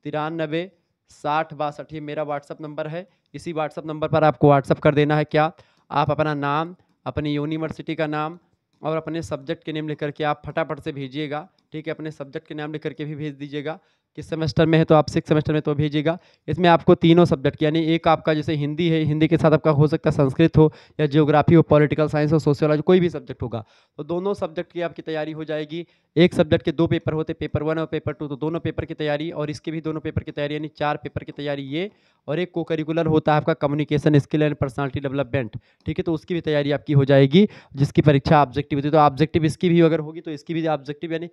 9161 ये मेरा व्हाट्सअप नंबर है। इसी व्हाट्सअप नंबर पर आपको व्हाट्सअप कर देना है। क्या आप अपना नाम, अपनी यूनिवर्सिटी का नाम और अपने सब्जेक्ट के नेम लिख करके आप फटाफट से भेजिएगा, ठीक है। अपने सब्जेक्ट के नाम लिख करके भी भेज दीजिएगा। किस सेमेस्टर में है तो आप 6 सेमेस्टर में तो भेजिएगा। इसमें आपको तीनों सब्जेक्ट यानी एक आपका जैसे हिंदी है, हिंदी के साथ आपका हो सकता है संस्कृत हो या जियोग्राफी हो, पॉलिटिकल साइंस हो, सोशियोलॉजी, कोई भी सब्जेक्ट होगा, तो दोनों सब्जेक्ट की आपकी तैयारी हो जाएगी। एक सब्जेक्ट के 2 पेपर होते, पेपर 1 और पेपर 2, तो दोनों पेपर की तैयारी, और इसके भी दोनों पेपर की तैयारी, यानी 4 पेपर की तैयारी ये। और एक को करिकुलर होता है आपका communication skill and personality development, ठीक है। तो उसकी भी तैयारी आपकी हो जाएगी, जिसकी परीक्षा ऑब्जेक्टिव होती है। तो ऑब्जेक्टिव इसकी भी अगर होगी तो इसकी भी ऑब्जेक्टिव, यानी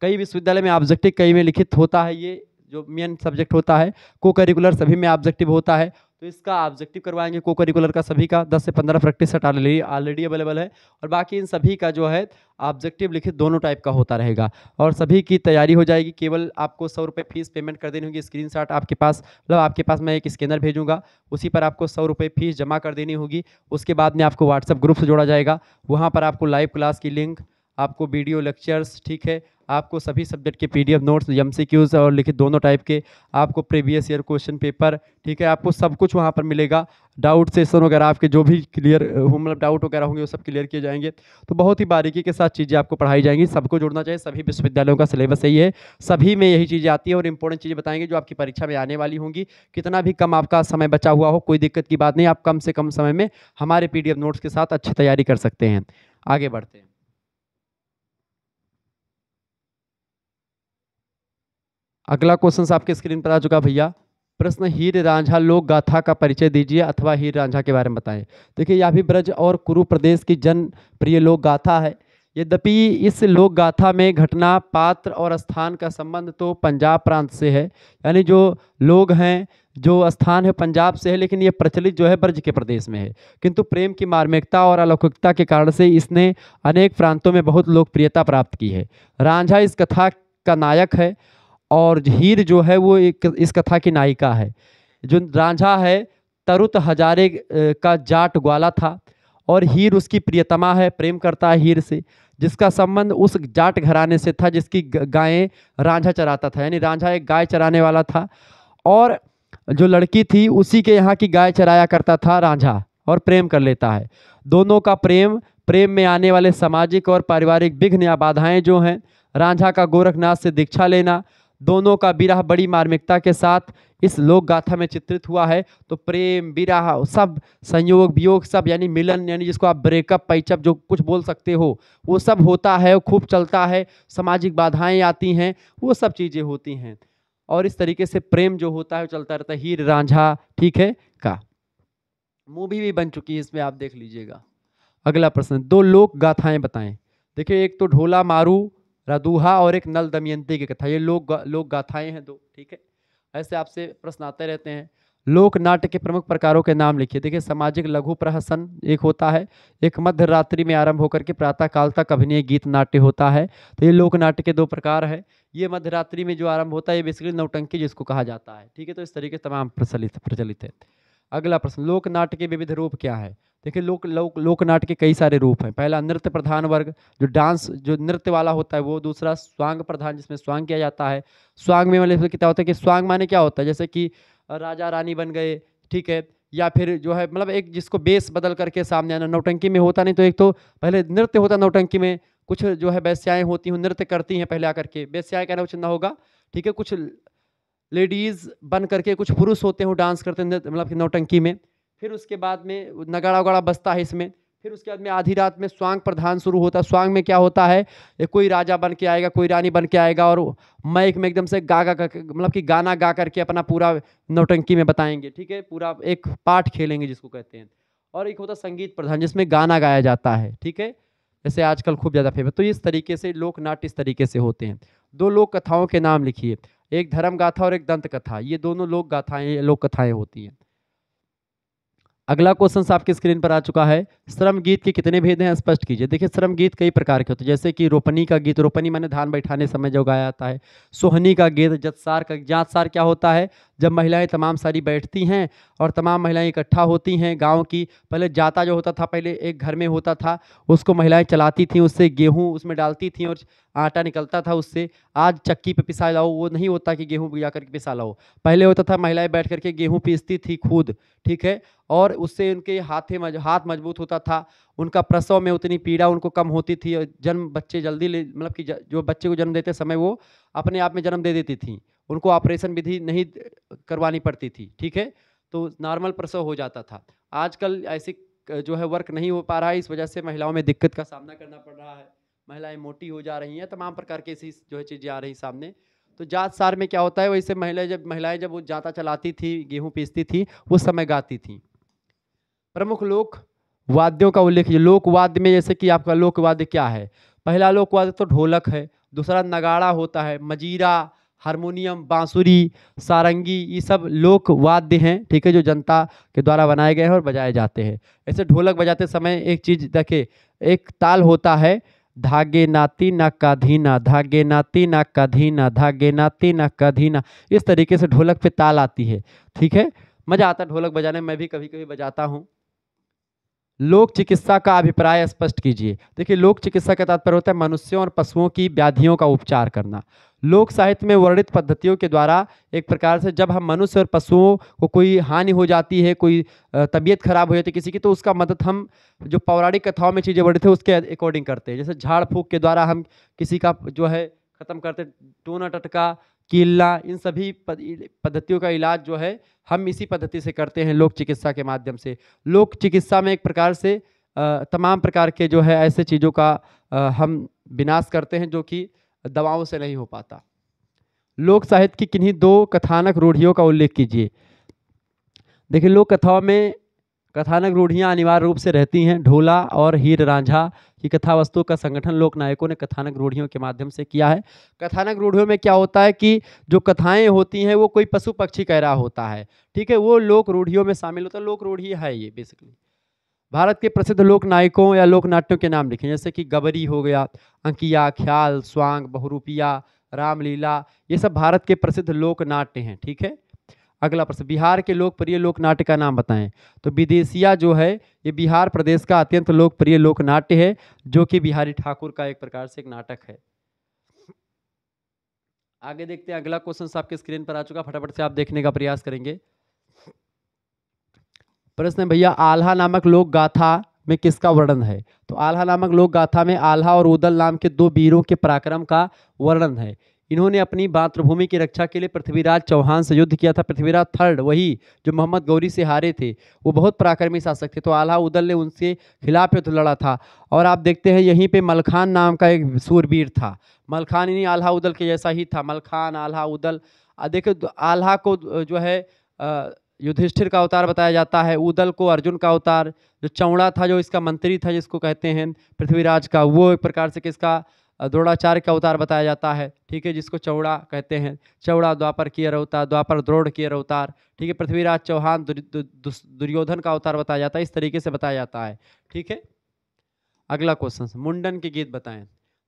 कई विश्वविद्यालय में ऑब्जेक्टिव कई में लिखित होता है, ये जो मेन सब्जेक्ट होता है। को करिकुलर सभी में ऑब्जेक्टिव होता है, तो इसका ऑब्जेक्टिव करवाएंगे। को करिकुलर का सभी का 10 से 15 प्रैक्टिस सेट ऑलरेडी अवेलेबल है, और बाकी इन सभी का जो है ऑब्जेक्टिव लिखित दोनों टाइप का होता रहेगा, और सभी की तैयारी हो जाएगी। केवल आपको 100 रुपये फीस पेमेंट कर देनी होगी। स्क्रीनशॉट आपके पास, मतलब आपके पास मैं एक स्कैनर भेजूंगा, उसी पर आपको 100 रुपये फीस जमा कर देनी होगी। उसके बाद में आपको व्हाट्सएप ग्रुप से जोड़ा जाएगा, वहाँ पर आपको लाइव क्लास की लिंक, आपको वीडियो लेक्चर्स, ठीक है, आपको सभी सब्जेक्ट के पीडीएफ नोट्स, एमसीक्यूज और लिखित दोनों टाइप के, आपको प्रीवियस ईयर क्वेश्चन पेपर, ठीक है, आपको सब कुछ वहाँ पर मिलेगा। डाउट सेशन वगैरह आपके जो भी क्लियर मतलब डाउट वगैरह होंगे वो सब क्लियर किए जाएंगे। तो बहुत ही बारीकी के साथ चीज़ें आपको पढ़ाई जाएंगी। सबको जुड़ना चाहिए, सभी विश्वविद्यालयों का सिलेबस यही है, सभी में यही चीज़ें आती है, और इंपॉर्टेंट चीज़ें बताएंगे जो आपकी परीक्षा में आने वाली होंगी। कितना भी कम आपका समय बचा हुआ हो, कोई दिक्कत की बात नहीं, आप कम से कम समय में हमारे पीडीएफ नोट्स के साथ अच्छी तैयारी कर सकते हैं। आगे बढ़ते हैं। अगला क्वेश्चन आपके स्क्रीन पर आ चुका भैया। प्रश्न, हीर रांझा लोक गाथा का परिचय दीजिए अथवा हीर रांझा के बारे में बताएं। देखिए यह भी ब्रज और कुरु प्रदेश की जनप्रिय लोक गाथा है। यद्यपि इस लोक गाथा में घटना, पात्र और स्थान का संबंध तो पंजाब प्रांत से है, यानी जो लोग हैं, जो स्थान है पंजाब से है, लेकिन ये प्रचलित जो है ब्रज के प्रदेश में है। किंतु प्रेम की मार्मिकता और अलौकिकता के कारण से इसने अनेक प्रांतों में बहुत लोकप्रियता प्राप्त की है। रांझा इस कथा का नायक है, और हीर जो है वो एक इस कथा की नायिका है। जो रांझा है तरुत हजारे का जाट ग्वाला था, और हीर उसकी प्रियतमा है, प्रेम करता है हीर से, जिसका संबंध उस जाट घराने से था जिसकी गायें रांझा चराता था। यानी रांझा एक गाय चराने वाला था, और जो लड़की थी उसी के यहाँ की गाय चराया करता था रांझा, और प्रेम कर लेता है। दोनों का प्रेम में आने वाले सामाजिक और पारिवारिक विघ्न या बाधाएं जो हैं, रांझा का गोरखनाथ से दीक्षा लेना, दोनों का विरह बड़ी मार्मिकता के साथ इस लोक गाथा में चित्रित हुआ है। तो प्रेम, विरह, सब संयोग, वियोग, सब यानी मिलन, यानी जिसको आप ब्रेकअप, पैचअप जो कुछ बोल सकते हो, वो सब होता है, खूब चलता है। सामाजिक बाधाएं आती हैं, वो सब चीज़ें होती हैं, और इस तरीके से प्रेम जो होता है वो चलता रहता है। हीर रांझा, ठीक है, का मूवी भी बन चुकी है, इसमें आप देख लीजिएगा। अगला प्रश्न, दो लोक गाथाएं बताएं। देखिए, एक तो ढोला मारू रदूहा और एक नल दमयंती की कथा, ये लोक गाथाएं हैं दो, ठीक है। ऐसे आपसे प्रश्न आते रहते हैं। लोक नाट्य के प्रमुख प्रकारों के नाम लिखिए। देखिए, सामाजिक लघु प्रहसन एक होता है, एक मध्य रात्रि में आरंभ होकर के प्रातः काल तक अभिनय गीत नाट्य होता है। तो ये लोक नाट्य के दो प्रकार है। ये मध्य रात्रि में जो आरंभ होता है, ये बेसिकली नौटंकी जिसको कहा जाता है, ठीक है। तो इस तरीके से तमाम प्रचलित है। अगला प्रश्न, लोक नाट्य के विविध रूप क्या है। देखिए, लोक नाट्य के कई सारे रूप हैं। पहला नृत्य प्रधान वर्ग, जो डांस, जो नृत्य वाला होता है वो। दूसरा स्वांग प्रधान, जिसमें स्वांग किया जाता है। स्वांग में मतलब क्या होता है कि स्वांग माने क्या होता है, जैसे कि राजा रानी बन गए, ठीक है, या फिर जो है मतलब एक जिसको बेस बदल करके सामने आना। नौटंकी में होता नहीं, तो एक तो पहले नृत्य होता नौटंकी में, कुछ जो है वेश्याएं होती हैं, नृत्य करती हैं पहले आकर के, वेश्याएं कहना उचित ना होगा, ठीक है। कुछ लेडीज बन करके, कुछ पुरुष होते हैं डांस करते हैं मतलब कि नौटंकी में। फिर उसके बाद में नगाड़ा वगाड़ा बजता है इसमें। फिर उसके बाद में आधी रात में स्वांग प्रधान शुरू होता है। स्वांग में क्या होता है, कोई राजा बन के आएगा, कोई रानी बन के आएगा, और माइक में एकदम से गा गा मतलब कि गाना गा करके अपना पूरा नौटंकी में बताएंगे, ठीक है, पूरा एक पाठ खेलेंगे जिसको कहते हैं। और एक होता संगीत प्रधान, जिसमें गाना गाया जाता है, ठीक है, जैसे आजकल खूब ज़्यादा फेमस। तो इस तरीके से लोक नाट्य इस तरीके से होते हैं। दो लोक कथाओं के नाम लिखिए। एक धर्म गाथा और एक दंत कथा, ये दोनों लोक गाथाएं, लोक कथाएं होती हैं। अगला क्वेश्चन आपकी स्क्रीन पर आ चुका है। श्रम गीत के कितने भेद हैं, स्पष्ट कीजिए। देखिए, श्रम गीत कई प्रकार के होते हैं, जैसे कि रोपनी का गीत, रोपनी माने धान बैठाने समय जो गाया जाता है। सोहनी का गीत, जतसार का, जातसार क्या होता है, जब महिलाएं तमाम सारी बैठती हैं और तमाम महिलाएं इकट्ठा होती हैं गांव की। पहले जाता जो होता था, पहले एक घर में होता था, उसको महिलाएं चलाती थीं, उससे गेहूं उसमें डालती थीं और आटा निकलता था उससे। आज चक्की पे पिसा लाओ, वो नहीं होता कि गेहूं जा करके पिसा लाओ। पहले होता था महिलाएं बैठ करके गेहूं पीसती थी खुद, ठीक है, और उससे उनके हाथ मजबूत होता था। उनका प्रसव में उतनी पीड़ा उनको कम होती थी, और जन्म बच्चे जल्दी मतलब कि जो बच्चे को जन्म देते समय वो अपने आप में जन्म दे देती थी, उनको ऑपरेशन विधि नहीं करवानी पड़ती थी, ठीक है, तो नॉर्मल प्रसव हो जाता था। आजकल ऐसी जो है वर्क नहीं हो पा रहा है, इस वजह से महिलाओं में दिक्कत का सामना करना पड़ रहा है। महिलाएं मोटी हो जा रही हैं, तमाम प्रकार की ऐसी जो है चीज़ें आ रही सामने। तो जात सार में क्या होता है, वैसे महिलाएं जब वो जाता चलाती थी, गेहूँ पीसती थी, उस समय गाती थी। प्रमुख लोक वाद्यों का उल्लेख। लोक वाद्य में जैसे कि आपका लोक वाद्य क्या है, पहला लोक वाद्य तो ढोलक है, दूसरा नगाड़ा होता है, मजीरा, हारमोनियम, बांसुरी, सारंगी, ये सब लोक वाद्य हैं, ठीक है, जो जनता के द्वारा बनाए गए हैं और बजाए जाते हैं। ऐसे ढोलक बजाते समय एक चीज़ देखे, एक ताल होता है, धागे नाती ना काधीना, धागे नाती ना काधीना, धागे नाती ना काधीना। इस तरीके से ढोलक पे ताल आती है, ठीक है, मजा आता है ढोलक बजाने में, मैं भी कभी कभी बजाता हूँ। लोक चिकित्सा का अभिप्राय स्पष्ट कीजिए। देखिए, लोक चिकित्सा का तात्पर्य होता है मनुष्यों और पशुओं की व्याधियों का उपचार करना। लोक साहित्य में वर्णित पद्धतियों के द्वारा एक प्रकार से जब हम मनुष्य और पशुओं को कोई हानि हो जाती है, कोई तबीयत खराब हो जाती है किसी की, तो उसका मदद हम जो पौराणिक कथाओं में चीज़ें वर्णित है उसके अकॉर्डिंग करते हैं। जैसे झाड़ फूँक के द्वारा हम किसी का जो है ख़त्म करते, टोना टटका, कीला, इन सभी पद्धतियों का इलाज जो है हम इसी पद्धति से करते हैं, लोक चिकित्सा के माध्यम से। लोक चिकित्सा में एक प्रकार से तमाम प्रकार के जो है ऐसे चीज़ों का हम विनाश करते हैं जो कि दवाओं से नहीं हो पाता। लोक साहित्य की किन्हीं दो कथानक रूढ़ियों का उल्लेख कीजिए। देखिए, लोक कथाओं में कथानक रूढ़ियाँ अनिवार्य रूप से रहती हैं। ढोला और हीर रांझा की कथा वस्तु का संगठन लोक नायकों ने कथानक रूढ़ियों के माध्यम से किया है। कथानक रूढ़ियों में क्या होता है कि जो कथाएं होती हैं वो कोई पशु पक्षी कह रहा होता है, ठीक है, वो लोक रूढ़ियों में शामिल होता है। लोक रूढ़ी है ये बेसिकली। भारत के प्रसिद्ध लोक नायकों या लोक नाट्यों के नाम लिखें, जैसे कि गबरी हो गया, अंकिया, ख्याल, स्वांग, बहुरूपिया, रामलीला, ये सब भारत के प्रसिद्ध लोक नाट्य हैं, ठीक है। अगला प्रश्न, बिहार के लोकप्रिय लोक नाट्य का नाम बताएं। तो विदेशिया जो है ये बिहार प्रदेश का अत्यंत लोकप्रिय लोक नाट्य है, जो कि बिहारी ठाकुर का एक प्रकार से एक नाटक है। आगे देखते हैं, अगला क्वेश्चन आपके स्क्रीन पर आ चुका, फटाफट से आप देखने का प्रयास करेंगे। प्रश्न भैया, आल्हा नामक लोक गाथा में किसका वर्णन है। तो आल्हा नामक लोक गाथा में आल्हा और उदल नाम के दो वीरों के पराक्रम का वर्णन है। इन्होंने अपनी मातृभूमि की रक्षा के लिए पृथ्वीराज चौहान से युद्ध किया था। पृथ्वीराज थर्ड, वही जो मोहम्मद गौरी से हारे थे, वो बहुत पराक्रमी शासक थे, तो आल्हा उदल ने उनसे खिलाफ युद्ध लड़ा था। और आप देखते हैं यहीं पे मलखान नाम का एक सूरवीर था। मलखान इन्हीं आल्हा उदल के जैसा ही था, मलखान आल्हा उदल। देखो आल्हा को जो है युधिष्ठिर का अवतार बताया जाता है, उदल को अर्जुन का अवतार, जो चौड़ा था जो इसका मंत्री था जिसको कहते हैं पृथ्वीराज का, वो एक प्रकार से किसका द्रोणाचार्य का अवतार बताया जाता है, ठीक है, जिसको चौड़ा कहते हैं। चौड़ा द्वापर कियर अवतार, द्वापर द्रोण कियर अवतार, ठीक है। पृथ्वीराज चौहान दुर्योधन का अवतार बताया जाता है, इस तरीके से बताया जाता है, ठीक है। अगला क्वेश्चन, मुंडन के गीत बताएं।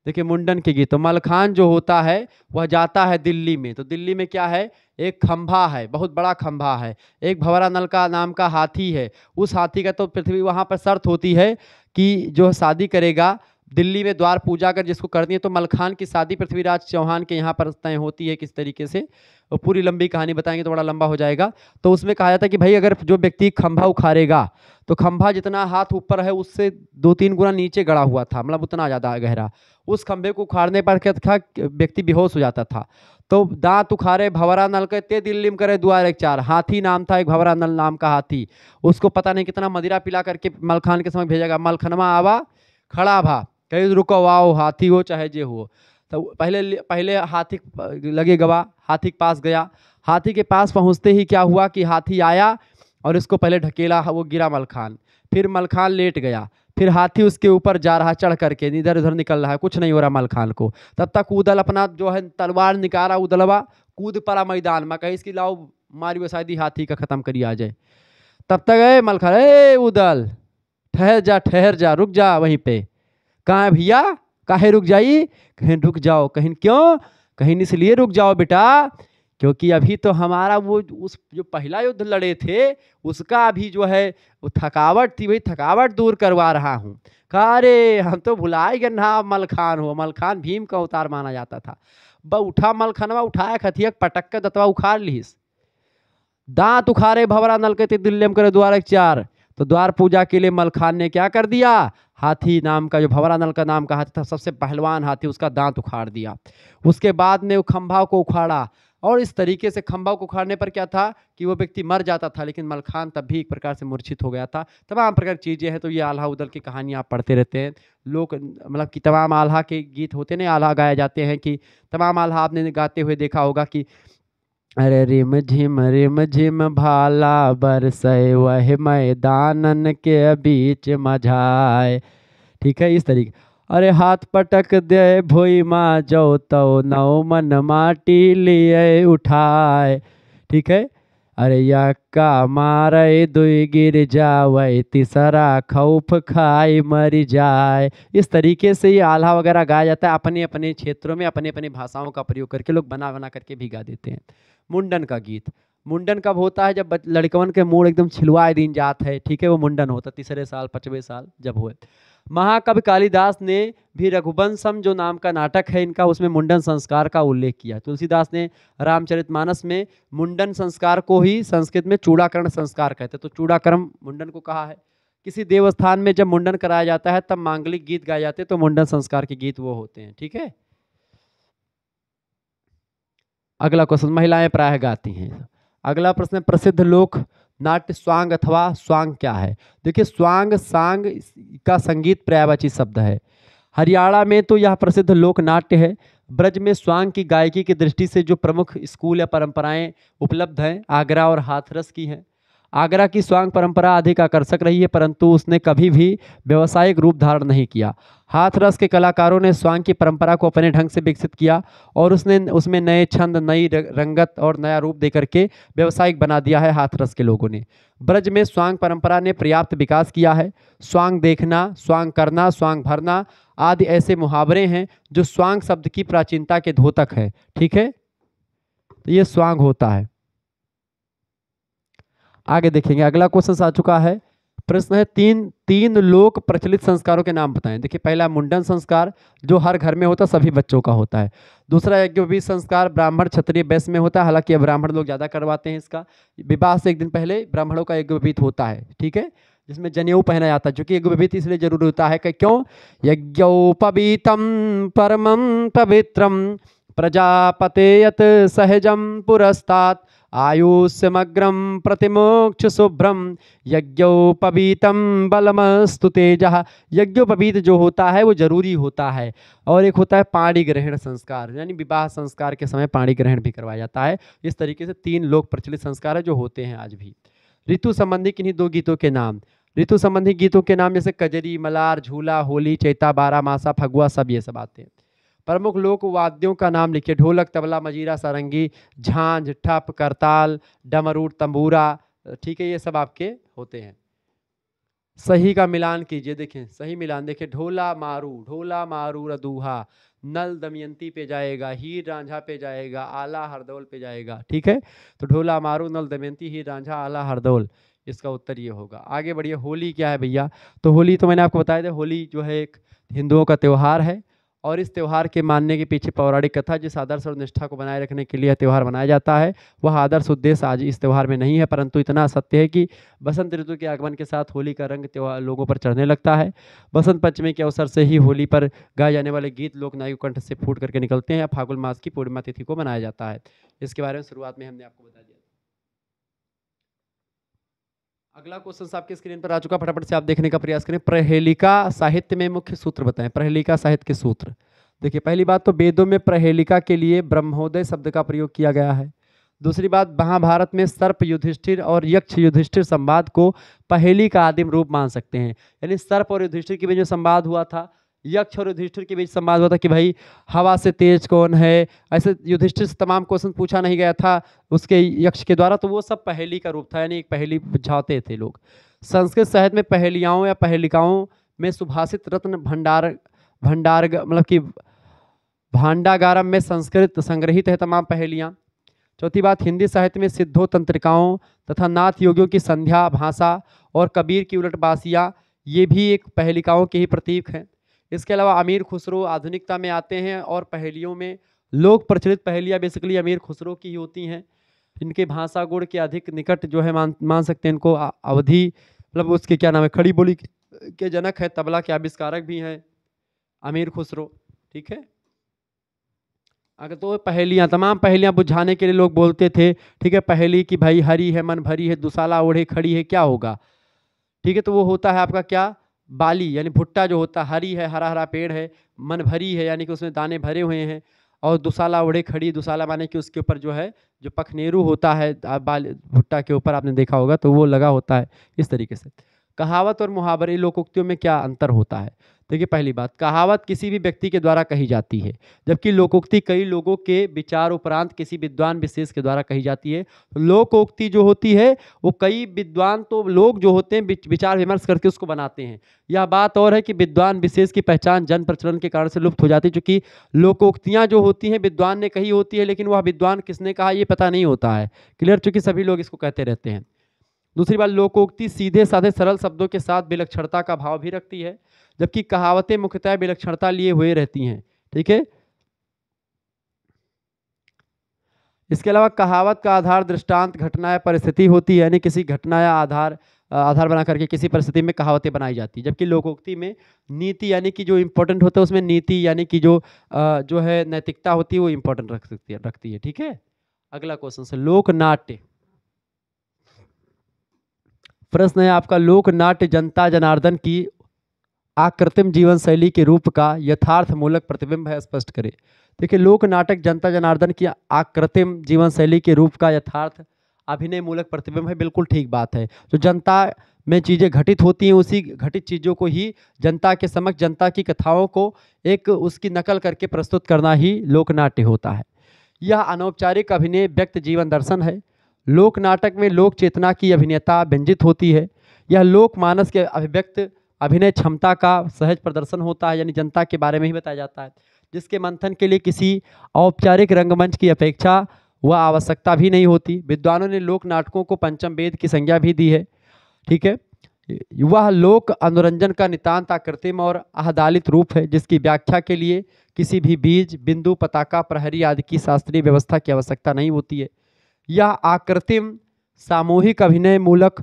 देखिए मुंडन के गीत, तो मलखान जो होता है वह जाता है दिल्ली में, तो दिल्ली में क्या है, एक खंभा है, बहुत बड़ा खंभा है, एक भंवरा नल का नाम का हाथी है। उस हाथी का तो पृथ्वी वहाँ पर शर्त होती है कि जो शादी करेगा दिल्ली में द्वार पूजा कर जिसको करनी है, तो मलखान की शादी पृथ्वीराज चौहान के यहाँ पर तय होती है किस तरीके से, और पूरी लंबी कहानी बताएंगे तो बड़ा लंबा हो जाएगा। तो उसमें कहा जाता है कि भाई अगर जो व्यक्ति खंभा उखाड़ेगा तो खंभा जितना हाथ ऊपर है उससे 2-3 गुना नीचे गड़ा हुआ था, मतलब उतना ज़्यादा गहरा। उस खंभे को उखाड़ने पर क्या था, व्यक्ति बेहोश हो जाता था। तो दांत उखाड़े भंवरा नल के ते दिल्ली में करे द्वार एक चार, हाथी नाम था एक भंवरा नल नाम का हाथी, उसको पता नहीं कितना मदिरा पिला करके मलखान के समय भेजेगा। मलखनवा आवा खड़ा भा, कहीं रुको आओ, हाथी हो चाहे जे हो। तो पहले हाथी लगे गवा, हाथी के पास गया, हाथी के पास पहुंचते ही क्या हुआ कि हाथी आया और इसको पहले ढकेला, वो गिरा मलखान, फिर मलखान लेट गया, फिर हाथी उसके ऊपर जा रहा चढ़ करके, इधर उधर निकल रहा है, कुछ नहीं हो रहा मलखान को। तब तक उदल अपना जो है तलवार निकाला, उदलवा कूद पड़ा मैदान में, कहीं इसकी लाओ मारियो शायद ही हाथी का खत्म करी आ जाए। तब तक मलखान, उदल ठहर जा, रुक जा वहीं पे। कहाँ है भैया, काहे रुक जाई, कहीं रुक जाओ, कहीं क्यों, कहीं इसलिए रुक जाओ बेटा क्योंकि अभी तो हमारा वो उस जो पहला युद्ध लड़े थे उसका अभी जो है वो थकावट थी, वही थकावट दूर करवा रहा हूँ। कहा अरे हम तो भुलाए गए ना, मलखान हो, मलखान भीम का अवतार माना जाता था। उठा मलखनवा, उठाया खथिया पटक के दतवा उखाड़ लीस, दांत उखाड़े भंवरा नल के दिल्ली में करे द्वार एक चार। तो द्वार पूजा के लिए मलखान ने क्या कर दिया, हाथी नाम का जो भंवरा नल का नाम का हाथी था, सबसे पहलवान हाथी, उसका दांत उखाड़ दिया। उसके बाद में वो खंभा को उखाड़ा, और इस तरीके से खंभा को उखाड़ने पर क्या था कि वो व्यक्ति मर जाता था, लेकिन मलखान तब भी एक प्रकार से मूर्छित हो गया था। तमाम प्रकार की चीज़ें हैं, तो ये आल्हा उदल की कहानी आप पढ़ते रहते हैं। लोग मतलब कि तमाम आल्हा के गीत होते हैं, आल्हा गाए जाते हैं, कि तमाम आल्हा आपने गाते हुए देखा होगा कि अरे रिम झिम भाला बरसे वह मैदानन के बीच मझाए, ठीक है, इस तरीके। अरे हाथ पटक दे भोई माँ जो तो नौ मन माटी लिए उठाए, ठीक है। अरे यक्का मारे दुई गिर जावे, तीसरा खौफ खाई मर जाए। इस तरीके से ये आल्हा वगैरह गाया जाता है, अपने अपने क्षेत्रों में अपने अपने भाषाओं का प्रयोग करके लोग बना बना करके भी गा देते हैं। मुंडन का गीत, मुंडन कब होता है, जब लड़कवन के मूड एकदम छिलवाए दिन जात है, ठीक है, वो मुंडन होता है 3रे साल 5वें साल जब हुए। महाकवि कालिदास ने भी रघुवंशम जो नाम का नाटक है इनका, उसमें मुंडन संस्कार का उल्लेख किया। तुलसीदास ने रामचरितमानस में मुंडन संस्कार को ही संस्कृत में चूड़ाकरण संस्कार कहते हैं, तो चूड़ाकरण मुंडन को कहा है। किसी देवस्थान में जब मुंडन कराया जाता है तब मांगलिक गीत गाए जाते हैं, तो मुंडन संस्कार के गीत वो होते हैं, ठीक है। अगला क्वेश्चन, महिलाएं प्रायः गाती हैं। अगला प्रश्न, प्रसिद्ध लोक नाट्य स्वांग अथवा स्वांग क्या है। देखिए स्वांग, सांग का संगीत पर्यायवाची शब्द है। हरियाणा में तो यह प्रसिद्ध लोक नाट्य है। ब्रज में स्वांग की गायकी की दृष्टि से जो प्रमुख स्कूल या परंपराएं उपलब्ध हैं, आगरा और हाथरस की हैं। आगरा की स्वांग परंपरा अधिक आकर्षक रही है, परंतु उसने कभी भी व्यावसायिक रूप धारण नहीं किया। हाथरस के कलाकारों ने स्वांग की परंपरा को अपने ढंग से विकसित किया और उसमें नए छंद, नई रंगत और नया रूप देकर के व्यावसायिक बना दिया है हाथरस के लोगों ने। ब्रज में स्वांग परंपरा ने पर्याप्त विकास किया है। स्वांग देखना, स्वांग करना, स्वांग भरना आदि ऐसे मुहावरे हैं जो स्वांग शब्द की प्राचीनता के द्योतक है, ठीक है। तो ये स्वांग होता है। आगे देखेंगे, अगला क्वेश्चन आ चुका है। प्रश्न है, तीन लोक प्रचलित संस्कारों के नाम बताएं। देखिए पहला मुंडन संस्कार जो हर घर में होता है, सभी बच्चों का होता है। दूसरा यज्ञोपवीत संस्कार ब्राह्मण क्षत्रिय वैश्य में होता है, हालांकि ब्राह्मण लोग ज़्यादा करवाते हैं इसका। विवाह से एक दिन पहले ब्राह्मणों का यज्ञोपवीत होता है, ठीक है, जिसमें जनेऊ पहना जाता है। चूंकि यज्ञोपवीत इसलिए जरूरी होता है कि क्यों, यज्ञोपवीतम परमं पवित्रम प्रजापतेयत सहजम पुरस्तात् आयुष्यमग्रम प्रतिमोक्ष शुभ्रम यज्ञोपवीतम बलमस्तु तेजः। यज्ञोपवीत जो होता है वो जरूरी होता है। और एक होता है पाणी ग्रहण संस्कार, यानी विवाह संस्कार के समय पाणी ग्रहण भी करवाया जाता है। इस तरीके से 3 लोक प्रचलित संस्कार है जो होते हैं आज भी। ऋतु संबंधी किन्हीं 2 गीतों के नाम। ऋतु संबंधी गीतों के नाम जैसे कजरी, मलार, झूला, होली, चैता, बारामासा, फगुआ, सब ये सब आते हैं। प्रमुख लोक वाद्यों का नाम लिखिए। ढोलक, तबला, मजीरा, सारंगी, झांझ, ठप, करताल, डमरू, तंबूरा, ठीक है, ये सब आपके होते हैं। सही का मिलान कीजिए, देखें सही मिलान देखिए। ढोला मारू रदूहा, नल दमयंती पे जाएगा, हीर रांझा पे जाएगा, आला हरदौल पे जाएगा। ठीक है, तो ढोला मारू, नल दमयंती, हीर रांझा, आला हरदौल, इसका उत्तर ये होगा। आगे बढ़िए। होली क्या है भैया? तो होली तो मैंने आपको बताया था, होली जो है एक हिंदुओं का त्यौहार है। और इस त्यौहार के मानने के पीछे पौराणिक कथा, जिस आदर्श और निष्ठा को बनाए रखने के लिए यह त्यौहार मनाया जाता है, वह आदर्श उद्देश्य आज इस त्यौहार में नहीं है। परंतु इतना सत्य है कि बसंत ऋतु के आगमन के साथ होली का रंग त्यौहार लोगों पर चढ़ने लगता है। बसंत पंचमी के अवसर से ही होली पर गाए जाने वाले गीत लोकनायक कंठ से फूट करके निकलते हैं। फाल्गुन मास की पूर्णिमा तिथि को मनाया जाता है। इसके बारे में शुरुआत में हमने आपको बता दिया। अगला क्वेश्चन आपके स्क्रीन पर आ चुका, फटाफट से आप देखने का प्रयास करें। प्रहेलिका साहित्य में मुख्य सूत्र बताएं। प्रहेलिका साहित्य के सूत्र देखिए। पहली बात तो वेदों में प्रहेलिका के लिए ब्रह्मोदय शब्द का प्रयोग किया गया है। दूसरी बात, महाभारत में सर्प युधिष्ठिर और यक्ष युधिष्ठिर संवाद को पहेली का आदिम रूप मान सकते हैं। यानी सर्प और युधिष्ठिर के बीच में संवाद हुआ था, यक्ष और युधिष्ठिर के बीच संवाद हुआ था कि भाई हवा से तेज कौन है। ऐसे युधिष्ठिर से तमाम क्वेश्चन पूछा नहीं गया था उसके यक्ष के द्वारा, तो वो सब पहेली का रूप था, यानी एक पहेली बुझाते थे लोग। संस्कृत साहित्य में पहेलियाओं या पहेलिकाओं में सुभाषित रत्न भंडार मतलब कि भांडागारम में संस्कृत संग्रहित है तमाम पहेलियाँ। चौथी बात, हिंदी साहित्य में सिद्धों, तंत्रिकाओं तथा नाथ योगियों की संध्या भाषा और कबीर की उलटबासियाँ, ये भी एक पहेलिकाओं के ही प्रतीक हैं। इसके अलावा अमीर खुसरो आधुनिकता में आते हैं और पहेलियों में लोक प्रचलित पहेलियाँ बेसिकली अमीर खुसरो की ही होती हैं। इनके भाषा गुण के अधिक निकट जो है मान सकते हैं इनको। अवधि मतलब उसके क्या नाम है, खड़ी बोली के जनक है, तबला के आविष्कारक भी हैं अमीर खुसरो। ठीक है, अगर तो पहेलियाँ, तमाम पहेलियाँ बुझाने के लिए लोग बोलते थे। ठीक है, पहेली कि भाई हरी है मन भरी है, दुसाला ओढ़े खड़ी है, क्या होगा? ठीक है, तो वो होता है आपका क्या, बाली, यानी भुट्टा जो होता है, हरी है, हरा हरा पेड़ है, मन भरी है यानी कि उसमें दाने भरे हुए हैं, और दुसाला ओढ़े खड़ी, दुसाला माने कि उसके ऊपर जो है जो पखनेरू होता है बाल भुट्टा के ऊपर, आपने देखा होगा, तो वो लगा होता है इस तरीके से। कहावत और मुहावरे लोकोक्तियों में क्या अंतर होता है? देखिए, पहली बात, कहावत किसी भी व्यक्ति के द्वारा कही जाती है, जबकि लोकोक्ति कई लोगों के विचार उपरांत किसी विद्वान विशेष के द्वारा कही जाती है। लोकोक्ति जो होती है वो कई विद्वान तो लोग जो होते हैं विचार विमर्श करके उसको बनाते हैं। यह बात और है कि विद्वान विशेष की पहचान जन प्रचलन के कारण से लुप्त हो जाती है, क्योंकि लोकोक्तियाँ जो होती हैं विद्वान ने कही होती है, लेकिन वह विद्वान किसने कहा ये पता नहीं होता है। क्लियर, चूंकि सभी लोग इसको कहते रहते हैं। दूसरी बात, लोकोक्ति सीधे साधे सरल शब्दों के साथ विलक्षणता का भाव भी रखती है, जबकि कहावतें मुख्यतः विलक्षणता लिए हुए रहती हैं। ठीक है, इसके अलावा कहावत का आधार दृष्टांत, घटना या परिस्थिति होती है, यानी किसी घटना या आधार बना करके किसी परिस्थिति में कहावतें बनाई जाती है। जबकि लोकोक्ति में नीति यानी कि जो इंपॉर्टेंट होता है उसमें नीति यानी कि जो है नैतिकता होती है वो इंपॉर्टेंट रखती है। ठीक है, अगला क्वेश्चन से, लोकनाट्य। प्रश्न है आपका, लोकनाट्य जनता जनार्दन की आकृतिम जीवन शैली के रूप का यथार्थ मूलक प्रतिबिंब है, स्पष्ट करें। देखिए, लोक नाटक जनता जनार्दन की आकृतिम जीवन शैली के रूप का यथार्थ अभिनय मूलक प्रतिबिंब है। बिल्कुल ठीक बात है। जो जनता में चीज़ें घटित होती हैं उसी घटित चीज़ों को ही जनता के समक्ष, जनता की कथाओं को एक उसकी नकल करके प्रस्तुत करना ही लोकनाट्य होता है। यह अनौपचारिक अभिनय व्यक्त जीवन दर्शन है। लोक नाटक में लोक चेतना की अभिनेता व्यंजित होती है। यह लोक मानस के अभिव्यक्त अभिनय क्षमता का सहज प्रदर्शन होता है, यानी जनता के बारे में ही बताया जाता है, जिसके मंथन के लिए किसी औपचारिक रंगमंच की अपेक्षा व आवश्यकता भी नहीं होती। विद्वानों ने लोक नाटकों को पंचम वेद की संज्ञा भी दी है। ठीक है, वह लोक अनुरंजन का नितांत आकृतिम और आह्लादित रूप है, जिसकी व्याख्या के लिए किसी भी बीज, बिंदु, पताका, प्रहरी आदि की शास्त्रीय व्यवस्था की आवश्यकता नहीं होती है। यह आकृतिम सामूहिक अभिनय मूलक